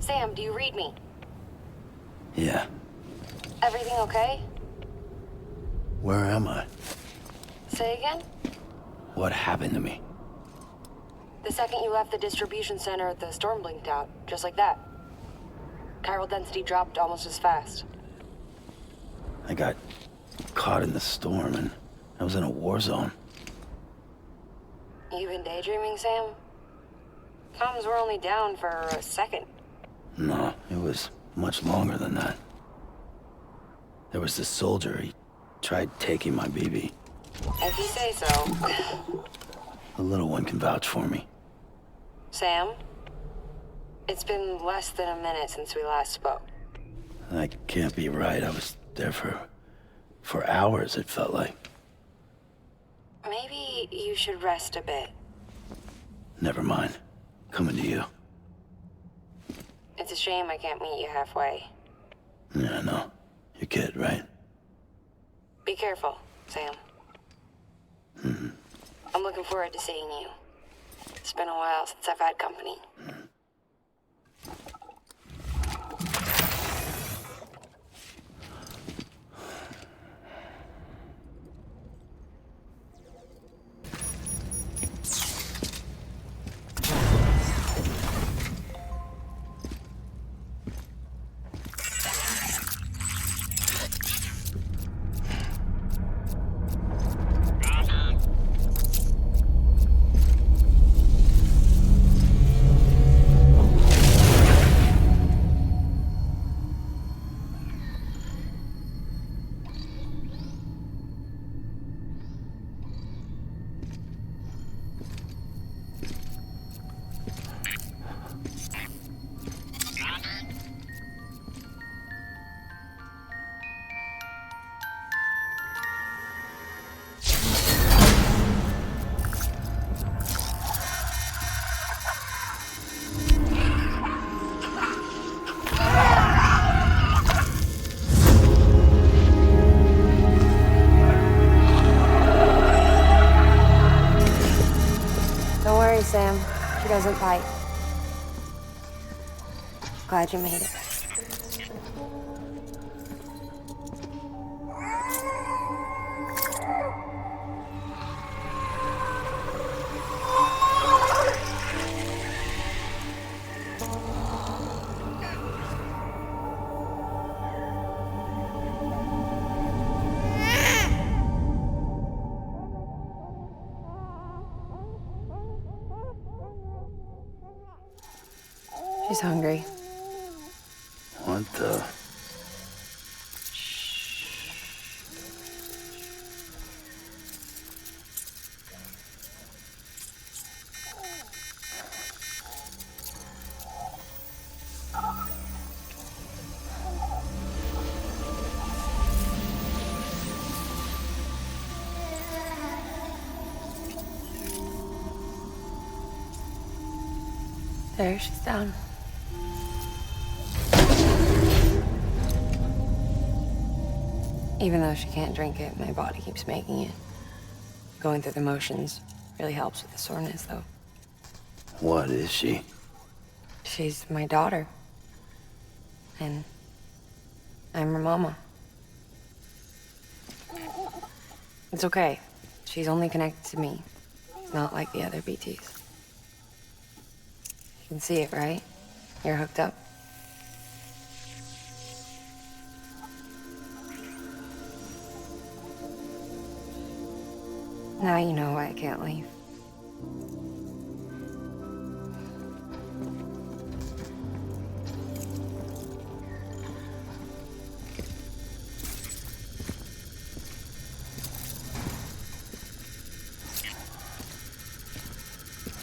Sam, do you read me? Yeah. Everything okay? Where am I? Say again? What happened to me? The second you left the distribution center, the storm blinked out, just like that. Chiral density dropped almost as fast. I got caught in the storm and I was in a war zone. You been daydreaming, Sam? Comms were only down for a second. No, it was much longer than that. There was this soldier, he tried taking my BB. If you say so. The little one can vouch for me. Sam? It's been less than a minute since we last spoke. That can't be right. I was there for hours, it felt like. Maybe you should rest a bit. Never mind. Coming to you. It's a shame I can't meet you halfway. Yeah, I know. Your kid, right? Be careful, Sam. Mm-hmm. I'm looking forward to seeing you. It's been a while since I've had company. doesn't bite. Glad you made it. She's hungry. What the? There, she's down. Even though she can't drink it, my body keeps making it. Going through the motions really helps with the soreness, though. What is she? She's my daughter. And I'm her mama. It's okay. She's only connected to me. Not like the other BTs. You can see it, right? You're hooked up. Now you know why I can't leave.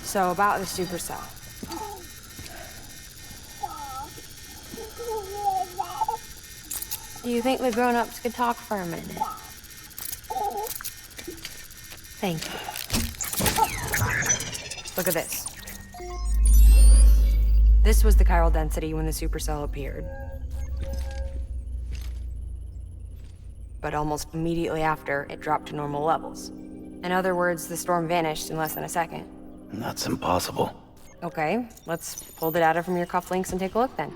So about the supercell. Do you think the grown-ups could talk for a minute? Thank you. Look at this. This was the chiral density when the supercell appeared. But almost immediately after, it dropped to normal levels. In other words, the storm vanished in less than a second. That's impossible. Okay, let's pull the data from your cufflinks and take a look then.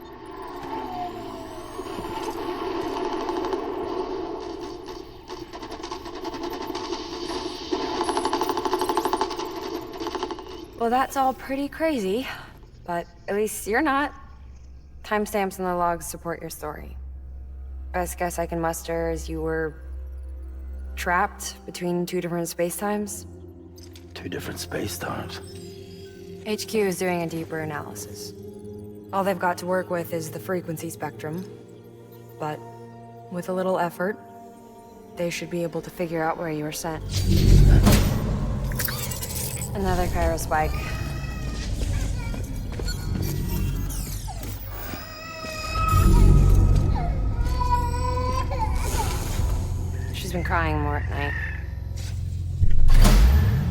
Well, that's all pretty crazy, but at least you're not. Timestamps in the logs support your story. Best guess I can muster is you were trapped between two different spacetimes. Two different space-times. HQ is doing a deeper analysis. All they've got to work with is the frequency spectrum, but with a little effort, they should be able to figure out where you were sent. Another chiral spike. She's been crying more at night.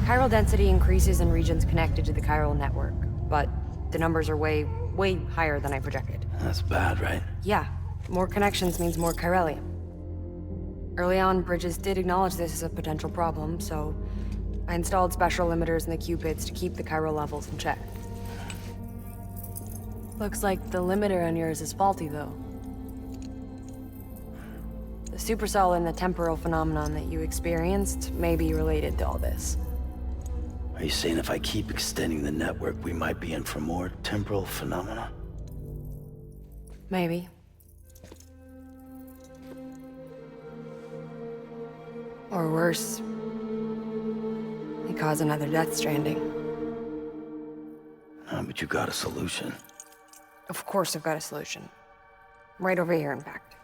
Chiral density increases in regions connected to the chiral network, but the numbers are way higher than I projected. That's bad, right? Yeah, more connections means more chiralium. Early on, Bridges did acknowledge this as a potential problem, so I installed special limiters in the Cupids to keep the chiral levels in check. Looks like the limiter on yours is faulty, though. The supercell and the temporal phenomenon that you experienced may be related to all this. Are you saying if I keep extending the network, we might be in for more temporal phenomena? Maybe. Or worse, it cause another Death Stranding. But you got a solution. Of course I've got a solution. Right over here, in fact.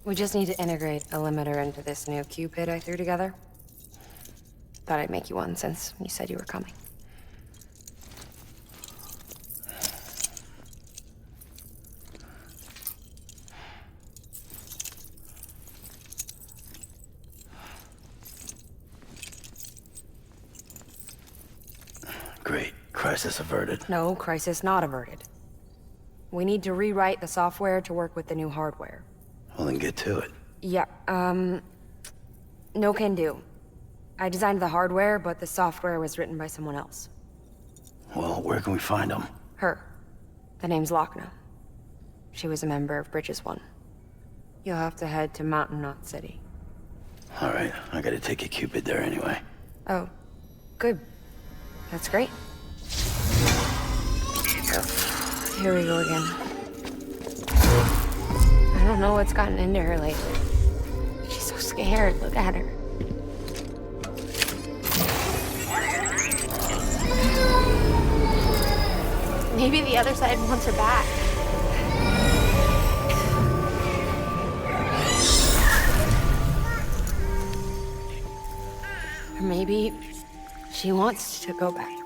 We just need to integrate a limiter into this new Cupid I threw together. Thought I'd make you one since you said you were coming. Great. Crisis averted. No, crisis not averted. We need to rewrite the software to work with the new hardware. Well, then get to it. Yeah, No can do. I designed the hardware, but the software was written by someone else. Well, where can we find them? Her. The name's Lochna. She was a member of Bridges 1. You'll have to head to Mountain Knot City. All right, I gotta take a Cupid there anyway. Oh, good. That's great. Here we go again. I don't know what's gotten into her lately. She's so scared. Look at her. Maybe the other side wants her back. Or maybe she wants to go back.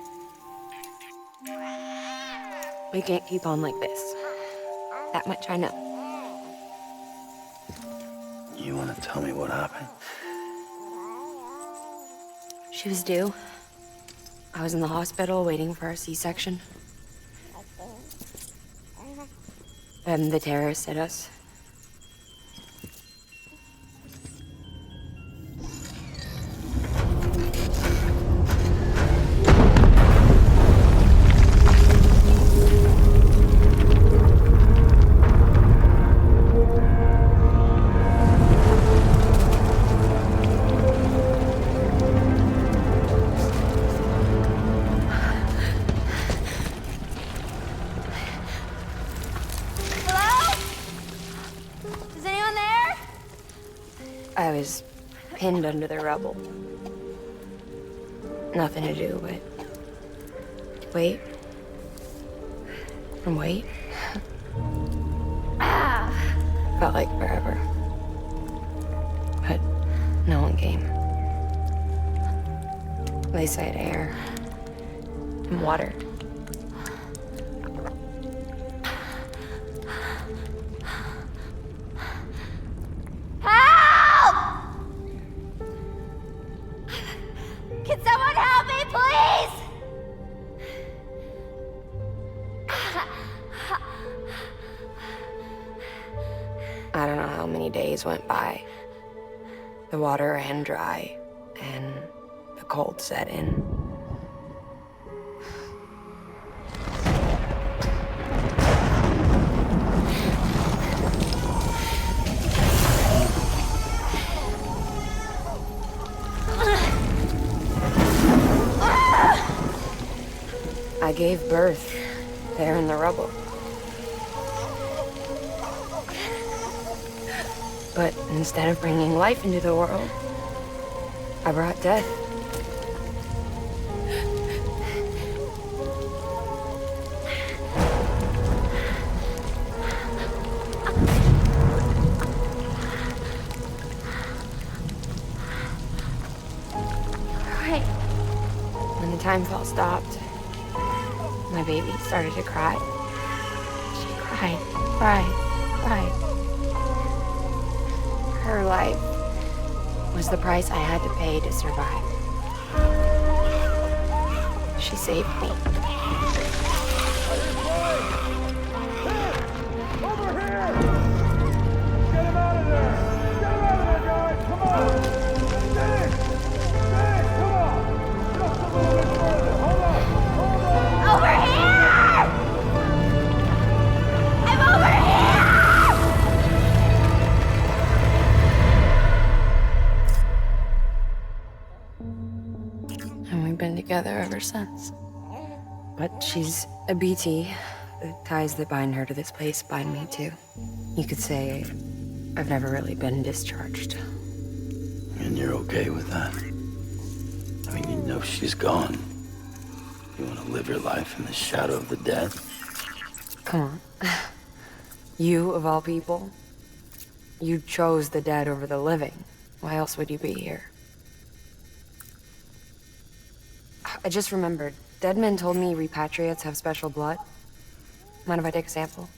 We can't keep on like this. That much I know. You wanna tell me what happened? She was due. I was in the hospital waiting for a C-section. Then the terrorists hit us. I was pinned under the rubble. Nothing to do but wait. And wait. Felt like forever. But no one came. They said air and water. I don't know how many days went by. The water ran dry, and the cold set in. I gave birth there in the rubble. But instead of bringing life into the world, I brought death. Right. When the time fall stopped, my baby started to cry. She cried, cried. Her life was the price I had to pay to survive. She saved me. Over here! Get him out of there! Get him out of there, guys! Come on! Get in! Come on! Just a little bit further. Hold on! Over here! I'm over here! And we've been together ever since. But she's a BT. The ties that bind her to this place bind me too. You could say I've never really been discharged. And you're okay with that? I mean, you know she's gone. You want to live your life in the shadow of the dead? Come on. You, of all people, you chose the dead over the living. Why else would you be here? I just remembered. Dead men told me repatriates have special blood. Mind if I take a sample?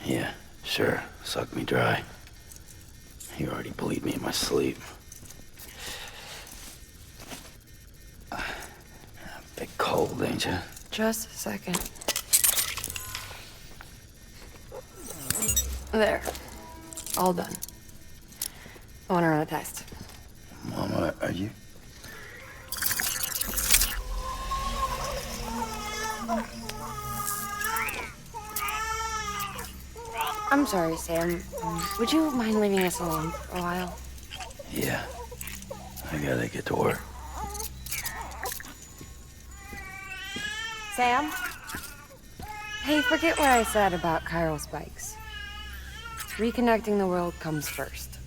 Yeah, sure. Suck me dry. You already bleed me in my sleep. Bit cold, ain't you? Just a second. There. All done. I want to run a test. Mama, are you? I'm sorry, Sam. Would you mind leaving us alone for a while? Yeah. I gotta get to work. Sam? Hey, forget what I said about chiral spikes. Reconnecting the world comes first.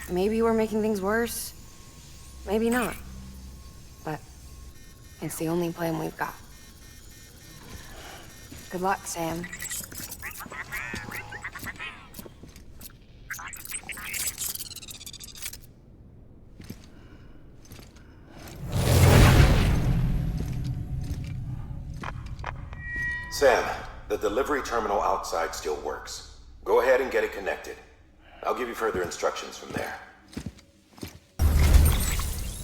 Maybe we're making things worse. Maybe not. But it's the only plan we've got. Good luck, Sam. Sam, the delivery terminal outside still works. Go ahead and get it connected. I'll give you further instructions from there.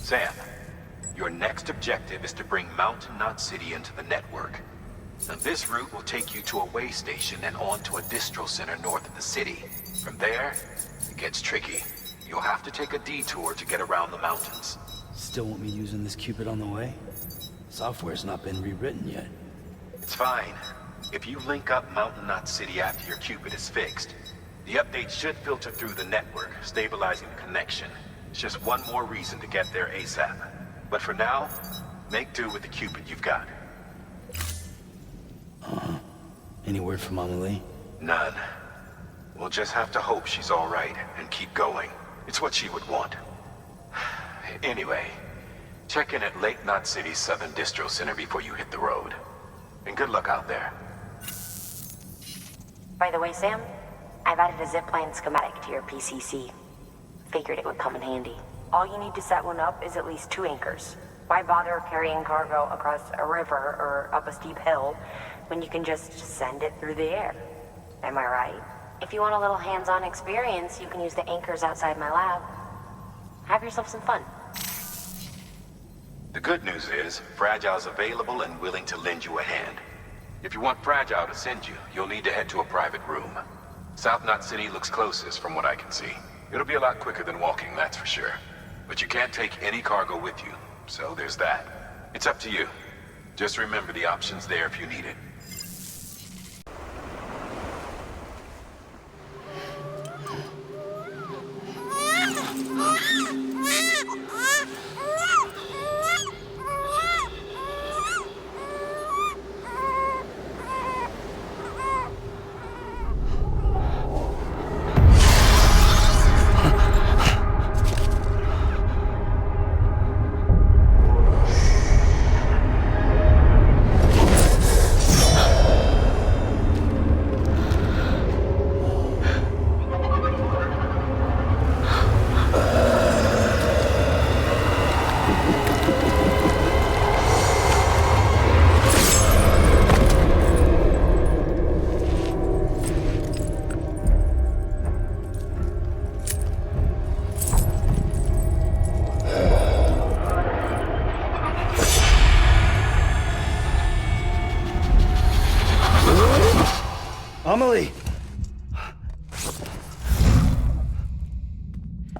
Sam, your next objective is to bring Mountain Knot City into the network. Now, this route will take you to a way station and on to a distro center north of the city. From there, it gets tricky. You'll have to take a detour to get around the mountains. Still want me using this Cupid on the way? Software's not been rewritten yet. It's fine. If you link up Mountain Knot City after your Cupid is fixed, the update should filter through the network, stabilizing the connection. It's just one more reason to get there ASAP. But for now, make do with the Cupid you've got. Uh-huh. Any word from Mama Lee? None. We'll just have to hope she's all right and keep going. It's what she would want. Anyway, check in at Lake Knot City's Southern Distro Center before you hit the road. And good luck out there. By the way, Sam, I've added a zipline schematic to your PCC. Figured it would come in handy. All you need to set one up is at least 2 anchors. Why bother carrying cargo across a river or up a steep hill when you can just send it through the air? Am I right? If you want a little hands-on experience, you can use the anchors outside my lab. Have yourself some fun. The good news is, Fragile's available and willing to lend you a hand. If you want Fragile to send you, you'll need to head to a private room. South Knot City looks closest from what I can see. It'll be a lot quicker than walking, that's for sure. But you can't take any cargo with you, so there's that. It's up to you. Just remember the option's there if you need it. Amelie!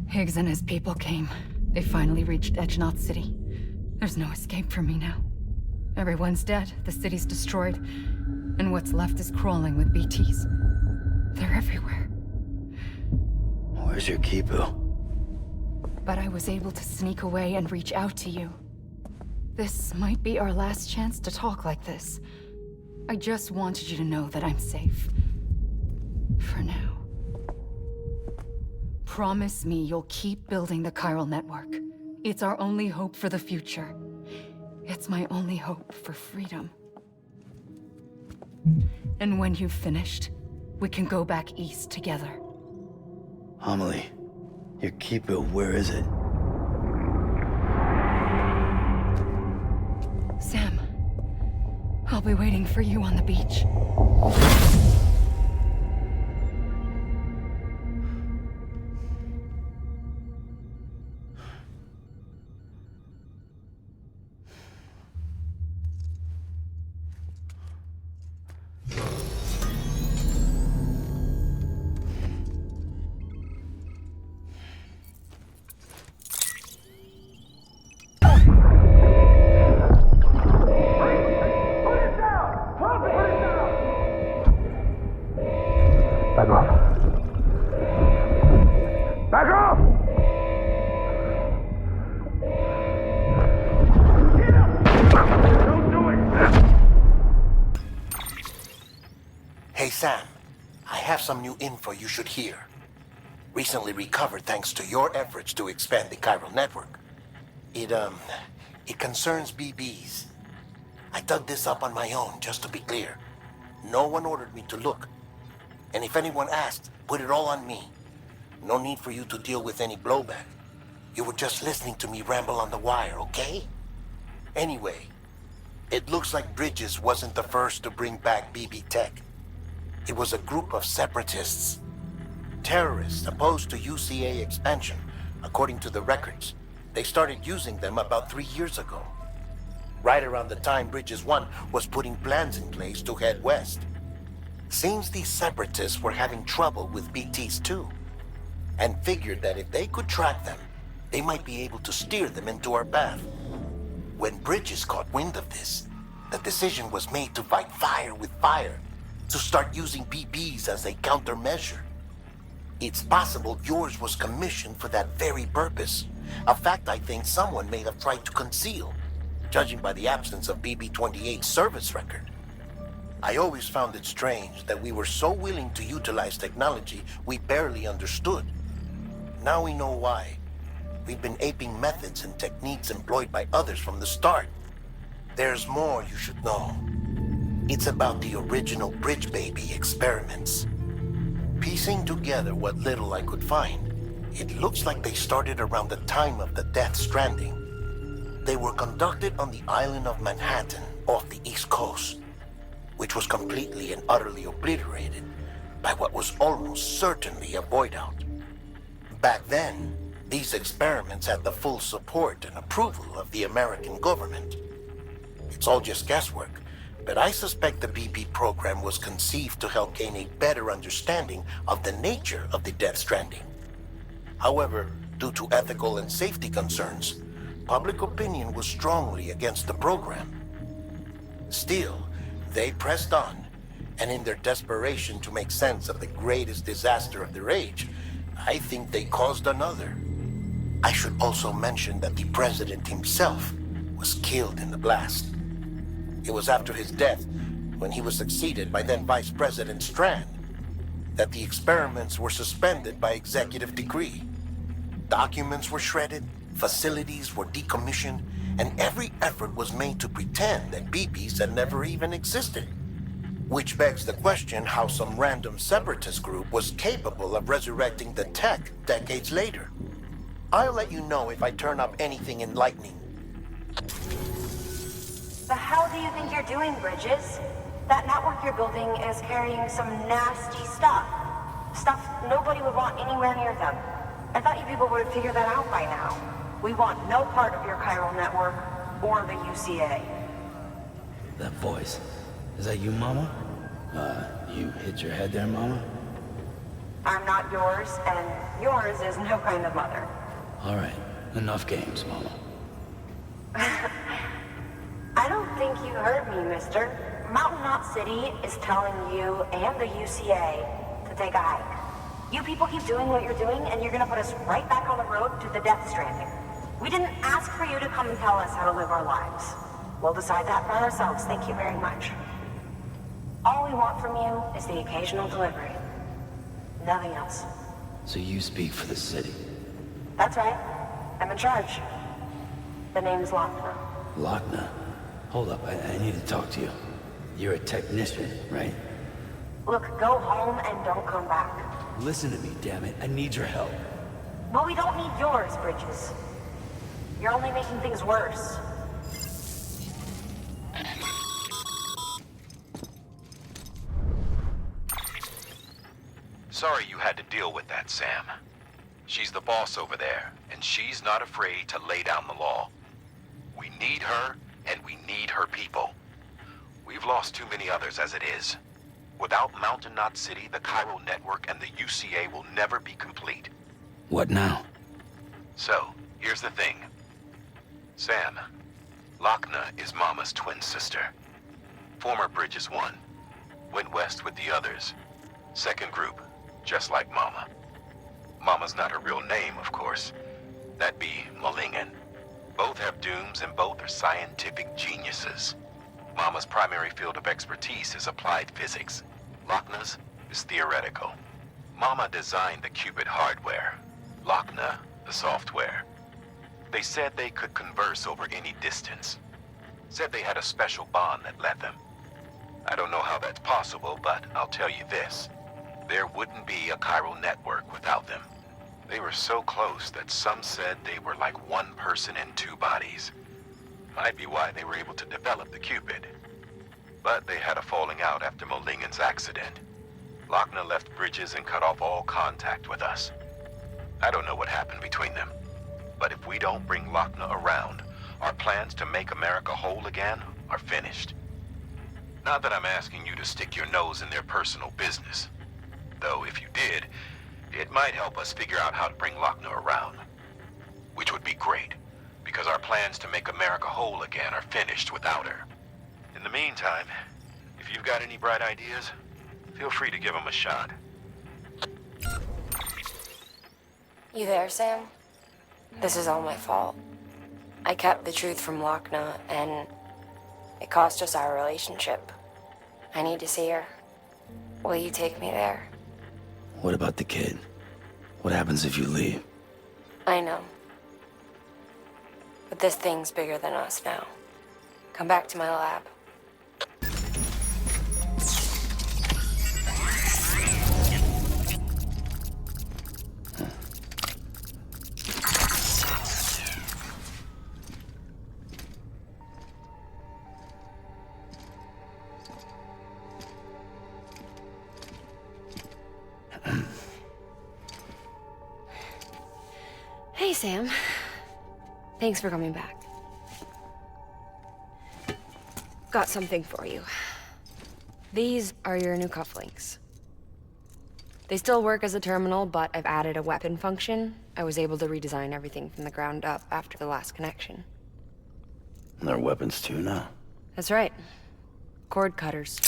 Higgs and his people came. They finally reached Edge Knot City. There's no escape for me now. Everyone's dead, the city's destroyed, and what's left is crawling with BTs. They're everywhere. Where's your Kipu? But I was able to sneak away and reach out to you. This might be our last chance to talk like this. I just wanted you to know that I'm safe. For now. Promise me you'll keep building the chiral network. It's our only hope for the future. It's my only hope for freedom. And when you've finished, we can go back east together. Amelie, your Kipu, where is it? Sam, I'll be waiting for you on the beach. Sam, I have some new info you should hear. Recently recovered thanks to your efforts to expand the chiral network. It concerns BBs. I dug this up on my own, just to be clear. No one ordered me to look. And if anyone asked, put it all on me. No need for you to deal with any blowback. You were just listening to me ramble on the wire, okay? Anyway, it looks like Bridges wasn't the first to bring back BB tech. It was a group of separatists. Terrorists opposed to UCA expansion, according to the records. They started using them about 3 years ago. Right around the time Bridges 1 was putting plans in place to head west. Seems these separatists were having trouble with BTs too, and figured that if they could track them, they might be able to steer them into our path. When Bridges caught wind of this, the decision was made to fight fire with fire, to start using BBs as a countermeasure. It's possible yours was commissioned for that very purpose, a fact I think someone may have tried to conceal, judging by the absence of BB-28's service record. I always found it strange that we were so willing to utilize technology we barely understood. Now we know why. We've been aping methods and techniques employed by others from the start. There's more you should know. It's about the original Bridge Baby experiments. Piecing together what little I could find, it looks like they started around the time of the Death Stranding. They were conducted on the island of Manhattan off the East Coast, which was completely and utterly obliterated by what was almost certainly a void out. Back then, these experiments had the full support and approval of the American government. It's all just guesswork, but I suspect the BB program was conceived to help gain a better understanding of the nature of the Death Stranding. However, due to ethical and safety concerns, public opinion was strongly against the program. Still, they pressed on, and in their desperation to make sense of the greatest disaster of their age, I think they caused another. I should also mention that the president himself was killed in the blast. It was after his death, when he was succeeded by then Vice President Strand, that the experiments were suspended by executive decree. Documents were shredded, facilities were decommissioned, and every effort was made to pretend that BBs had never even existed. Which begs the question how some random separatist group was capable of resurrecting the tech decades later. I'll let you know if I turn up anything enlightening. The hell do you think you're doing, Bridges? That network you're building is carrying some nasty stuff. Stuff nobody would want anywhere near them. I thought you people would have figured that out by now. We want no part of your chiral network or the UCA. That voice. Is that you, Mama? You hit your head there, Mama? I'm not yours, and yours is no kind of mother. All right, enough games, Mama. I don't think you heard me, mister. Mountain Knot City is telling you and the UCA to take a hike. You people keep doing what you're doing, and you're gonna put us right back on the road to the Death Stranding. We didn't ask for you to come and tell us how to live our lives. We'll decide that for ourselves, thank you very much. All we want from you is the occasional delivery. Nothing else. So you speak for the city? That's right. I'm in charge. The name's Lochner. Lochner? Hold up, I need to talk to you. You're a technician, right? Look, go home and don't come back. Listen to me, damn it. I need your help. Well, we don't need yours, Bridges. You're only making things worse. Sorry you had to deal with that, Sam. She's the boss over there, and she's not afraid to lay down the law. We need her, and we need her people. We've lost too many others as it is. Without Mountain Knot City, the chiral network, and the UCA will never be complete. What now? So, here's the thing. Sam, Lochner is Mama's twin sister. Former Bridges 1. Went west with the others. Second group, just like Mama. Mama's not her real name, of course. That'd be Malingen. Both have dooms and both are scientific geniuses. Mama's primary field of expertise is applied physics. Lochna's is theoretical. Mama designed the Cupid hardware, Lochna the software. They said they could converse over any distance. Said they had a special bond that led them. I don't know how that's possible, but I'll tell you this. There wouldn't be a chiral network without them. They were so close that some said they were like one person in two bodies. Might be why they were able to develop the Cupid. But they had a falling out after Molingen's accident. Lochna left Bridges and cut off all contact with us. I don't know what happened between them. But if we don't bring Lochna around, our plans to make America whole again are finished. Not that I'm asking you to stick your nose in their personal business. Though if you did, it might help us figure out how to bring Lochna around. Which would be great, because our plans to make America whole again are finished without her. In the meantime, if you've got any bright ideas, feel free to give them a shot. You there, Sam? This is all my fault. I kept the truth from Lochna, and it cost us our relationship. I need to see her. Will you take me there? What about the kid? What happens if you leave? I know. But this thing's bigger than us now. Come back to my lab. Hey, Sam. Thanks for coming back. Got something for you. These are your new cufflinks. They still work as a terminal, but I've added a weapon function. I was able to redesign everything from the ground up after the last connection. And they're weapons too now? That's right. Cord cutters.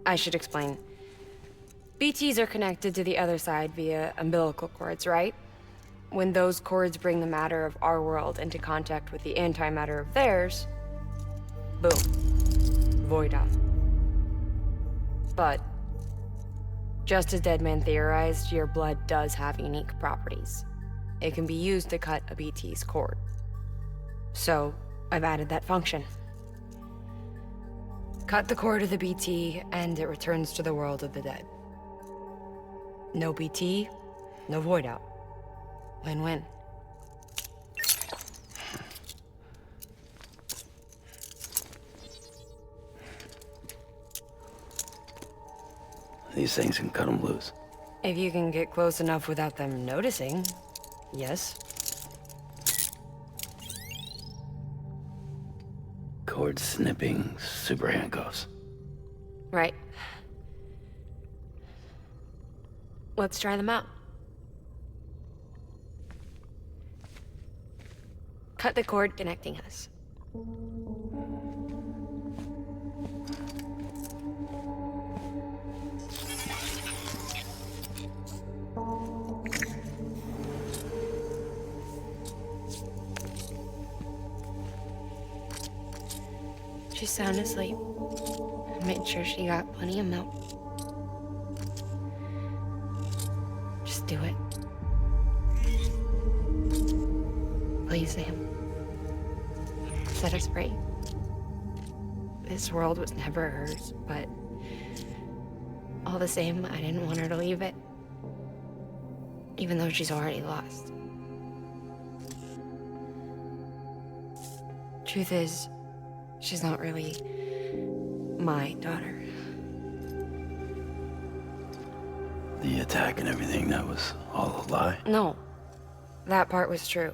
I should explain. BTs are connected to the other side via umbilical cords, right? When those cords bring the matter of our world into contact with the antimatter of theirs, boom, void out. But, just as Deadman theorized, your blood does have unique properties. It can be used to cut a BT's cord. So, I've added that function. Cut the cord of the BT, and it returns to the world of the dead. No BT, no void out. Win-win. These things can cut them loose. If you can get close enough without them noticing, yes. Cord snipping, super handcuffs. Right. Let's try them out. Cut the cord connecting us. She's sound asleep. I made sure she got plenty of milk. Just do it. Please, Sam. Set her free. This world was never hers, but all the same, I didn't want her to leave it. Even though she's already lost. Truth is, she's not really my daughter. The attack and everything, that was all a lie? No, that part was true.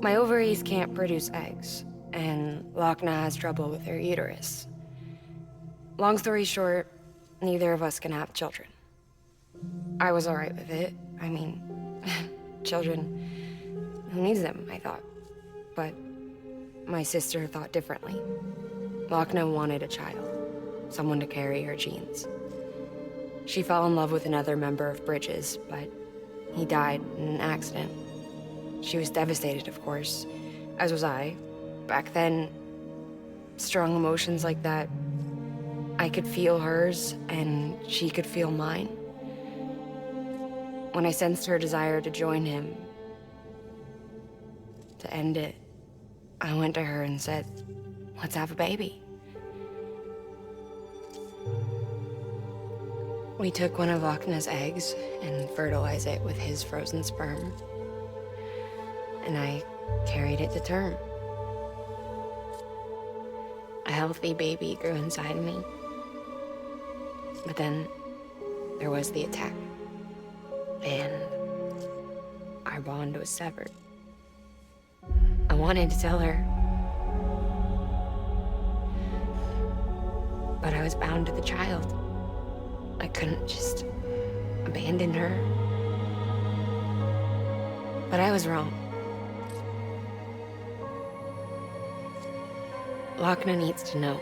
My ovaries can't produce eggs, and Lochna has trouble with her uterus. Long story short, neither of us can have children. I was alright with it. I mean, children, who needs them, I thought. But my sister thought differently. Lochna wanted a child, someone to carry her genes. She fell in love with another member of Bridges, but he died in an accident. She was devastated, of course, as was I, Back then, strong emotions like that, I could feel hers and she could feel mine. When I sensed her desire to join him, to end it, I went to her and said, let's have a baby. We took one of Akna's eggs and fertilized it with his frozen sperm. And I carried it to term. A healthy baby grew inside me. But then there was the attack. And our bond was severed. I wanted to tell her, but I was bound to the child. I couldn't just abandon her. But I was wrong. Akna needs to know.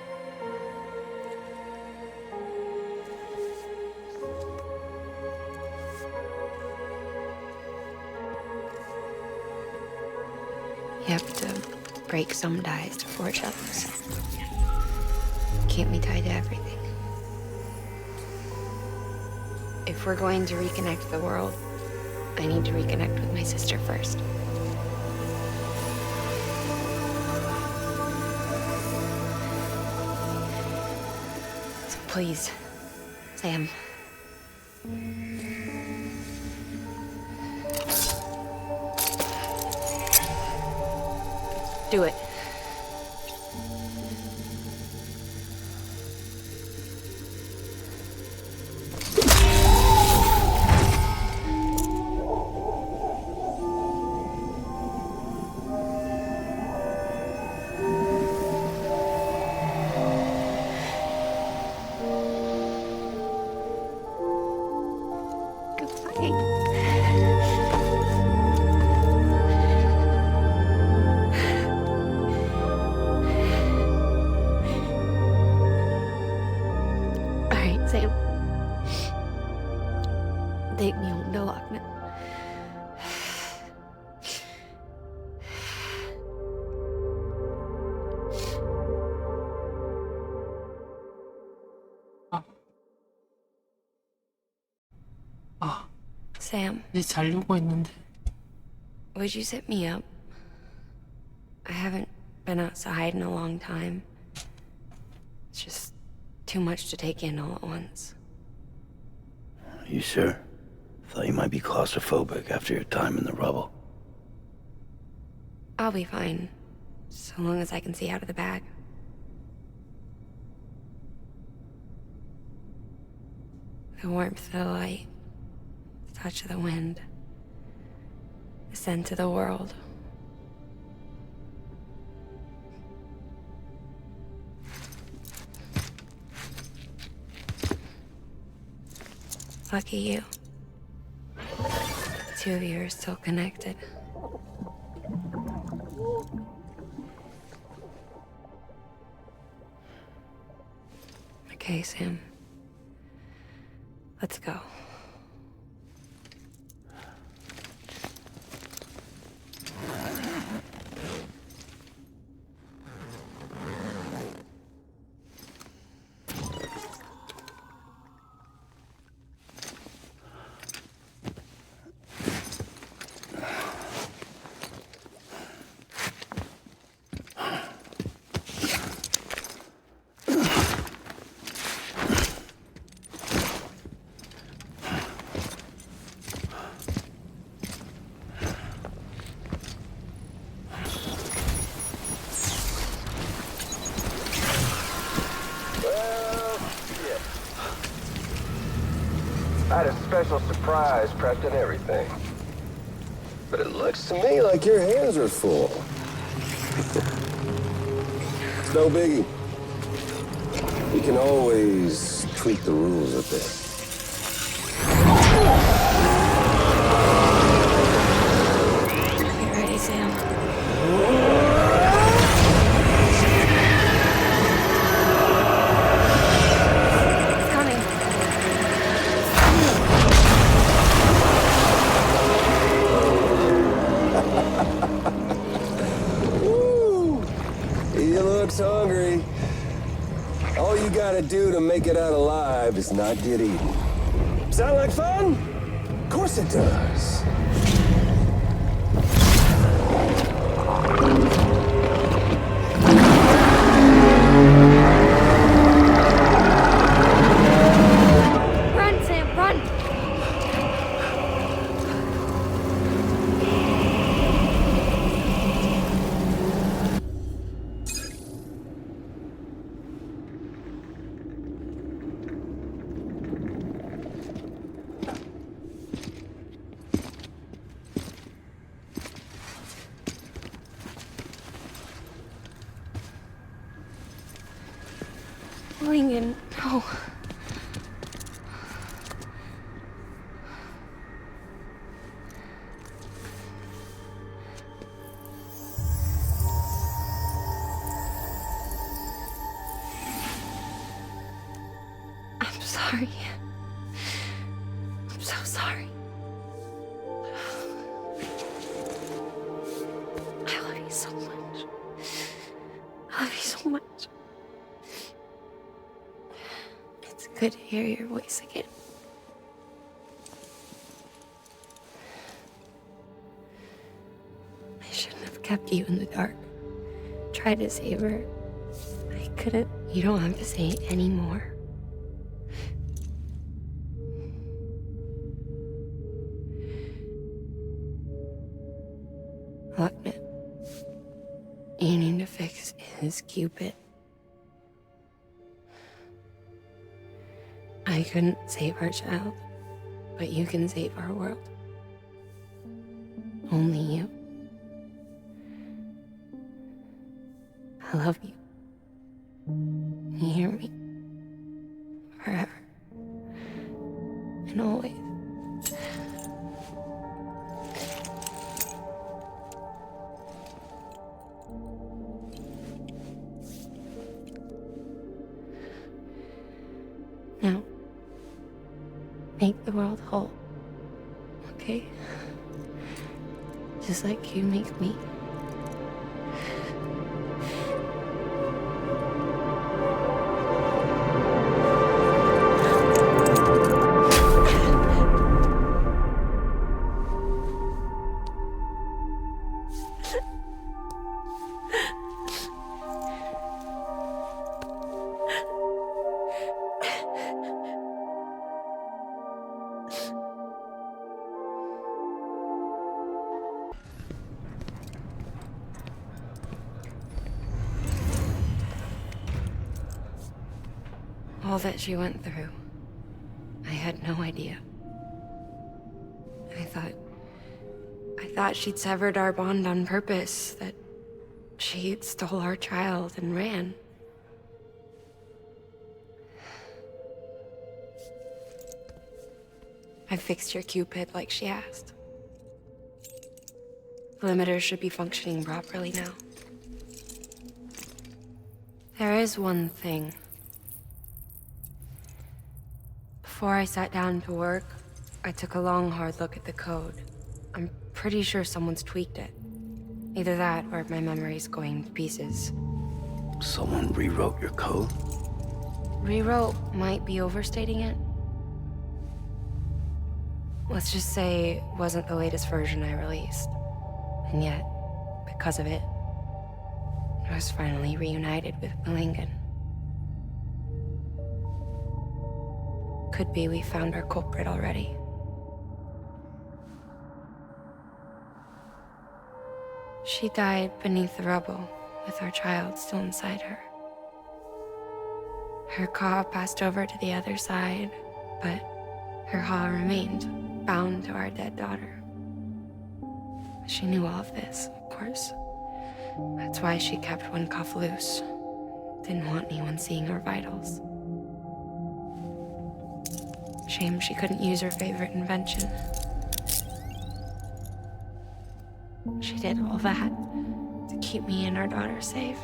You have to break some ties to forge others. Can't be tied to everything. If we're going to reconnect the world, I need to reconnect with my sister first. So please, Sam. Do it. Take me home to Akna. Sam. 이제 자려고 했는데. Would you sit me up? I haven't been outside in a long time. It's just too much to take in all at once. You sure? Thought you might be claustrophobic after your time in the rubble. I'll be fine, so long as I can see out of the bag. The warmth of the light, the touch of the wind, the scent of the world. Lucky you. The two of you are still connected. Okay, Sam. Let's go. I had a special surprise prepped and everything. But it looks to me like your hands are full. It's no biggie. We can always tweak the rules a bit. Get ready, Sam. gotta do to make it out alive is not get eaten. Sound like fun? Of course it does. Run, Sam, run! Lincoln, no. I'm sorry. I'm so sorry. I love you so much. I love you so much. It's good to hear your voice again. I shouldn't have kept you in the dark. Tried to save her. I couldn't. You don't have to say it anymore. Look, man. You need to fix his Cupid. I couldn't save our child, but you can save our world. Only you. I love you. You hear me? Forever. And always. Now, make the world whole, okay? Just like you make me. All that she went through, I had no idea. I thought she'd severed our bond on purpose, that she stole our child and ran. I fixed your Cupid like she asked. The limiter should be functioning properly now. There is one thing. Before I sat down to work, I took a long, hard look at the code. I'm pretty sure someone's tweaked it. Either that, or my memory's going to pieces. Someone rewrote your code? Rewrote might be overstating it. Let's just say it wasn't the latest version I released. And yet, because of it, I was finally reunited with Lincoln. Could be we found our culprit already. She died beneath the rubble, with our child still inside her. Her caw passed over to the other side, but her caw remained, bound to our dead daughter. She knew all of this, of course. That's why she kept one cuff loose. Didn't want anyone seeing her vitals. Shame she couldn't use her favorite invention. She did all that to keep me and our daughter safe.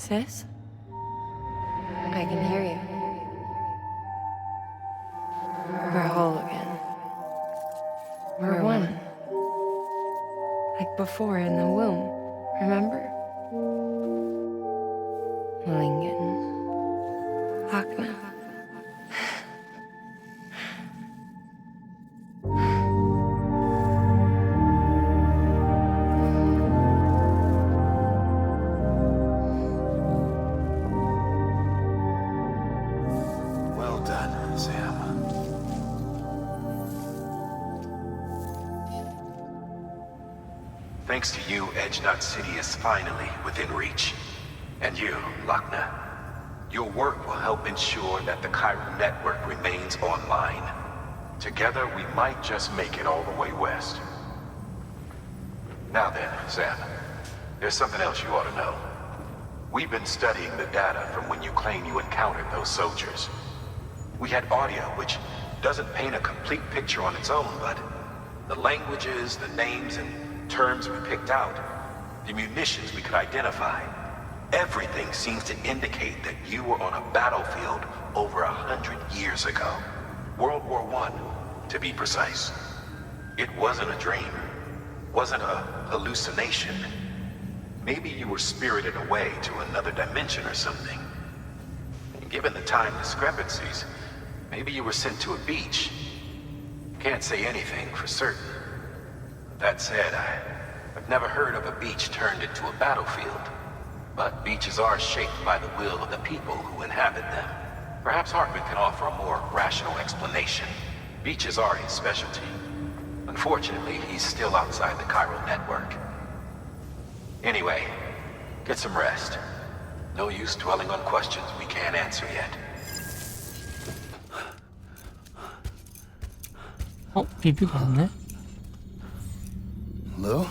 Sis? I can hear you. We're whole again. We're one. Like before in the womb, remember? Lingen. Lochner. Well done, Sam. Thanks to you, Edgenot City is finally within reach. And you, Lochner, your work will help ensure that the chiral network remains online. Together, we might just make it all the way west. Now then, Sam, there's something else you ought to know. We've been studying the data from when you claim you encountered those soldiers. We had audio, which doesn't paint a complete picture on its own, but the languages, the names, and terms we picked out, the munitions we could identify, everything seems to indicate that you were on a battlefield over 100 years ago. World War I, to be precise. It wasn't a dream, wasn't a hallucination. Maybe you were spirited away to another dimension or something. And given the time discrepancies, maybe you were sent to a beach. Can't say anything for certain. That said, I've never heard of a beach turned into a battlefield. But beaches are shaped by the will of the people who inhabit them. Perhaps Hartman can offer a more rational explanation. Beaches are his specialty. Unfortunately, he's still outside the chiral network. Anyway, get some rest. No use dwelling on questions we can't answer yet. 비비가 없네. Lou?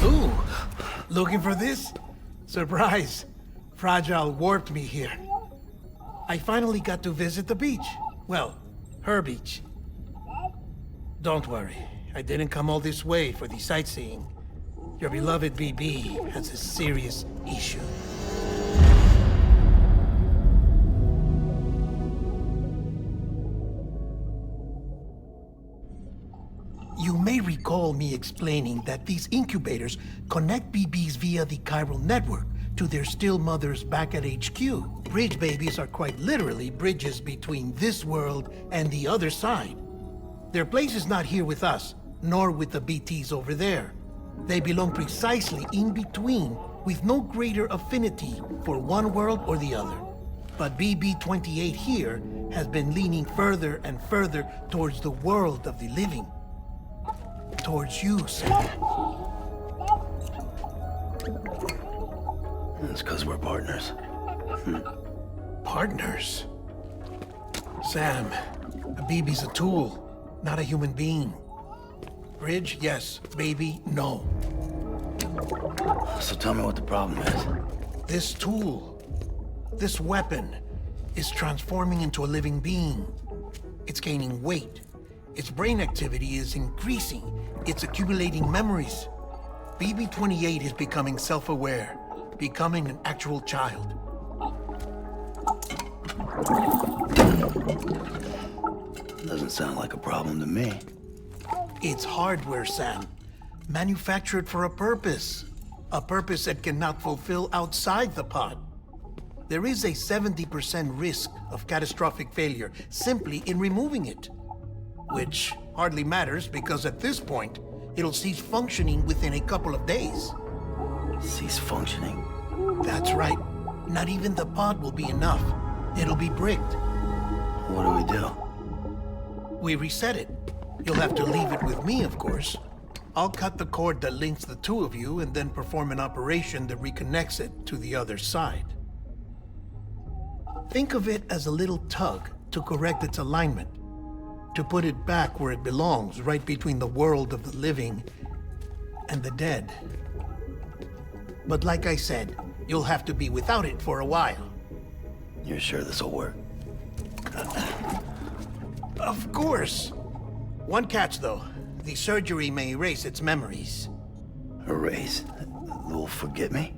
Ooh, looking for this? Surprise. Fragile warped me here. I finally got to visit the beach. Well, her beach. Don't worry, I didn't come all this way for the sightseeing. Your beloved BB has a serious issue. You may recall me explaining that these incubators connect BBs via the chiral network to their still mothers back at HQ. Bridge babies are quite literally bridges between this world and the other side. Their place is not here with us, nor with the BTs over there. They belong precisely in between, with no greater affinity for one world or the other. But BB-28 here has been leaning further and further towards the world of the living. Towards you, Sam. It's because we're partners. Partners? Sam, a baby's a tool, not a human being. Bridge, yes. Baby, no. So tell me what the problem is. This tool, this weapon, is transforming into a living being. It's gaining weight. Its brain activity is increasing. It's accumulating memories. BB-28 is becoming self-aware, becoming an actual child. Doesn't sound like a problem to me. It's hardware, Sam. Manufactured for a purpose. A purpose it cannot fulfill outside the pod. There is a 70% risk of catastrophic failure simply in removing it. Which hardly matters because at this point, it'll cease functioning within a couple of days. Cease functioning? That's right. Not even the pod will be enough. It'll be bricked. What do we do? We reset it. You'll have to leave it with me, of course. I'll cut the cord that links the two of you and then perform an operation that reconnects it to the other side. Think of it as a little tug to correct its alignment, to put it back where it belongs, right between the world of the living and the dead. But like I said, you'll have to be without it for a while. You're sure this'll work? Of course. One catch, though. The surgery may erase its memories. Erase? Little forget me?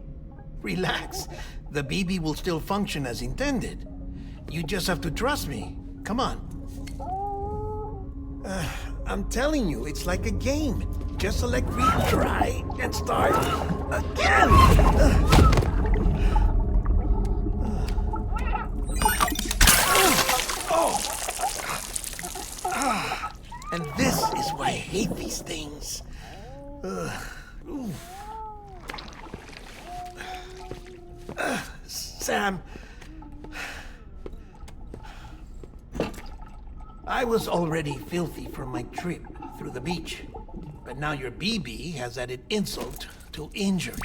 Relax. The BB will still function as intended. You just have to trust me. Come on. I'm telling you, it's like a game. Just select retry and start again. And this is why I hate these things. Sam, I was already filthy from my trip through the beach, but now your BB has added insult to injury.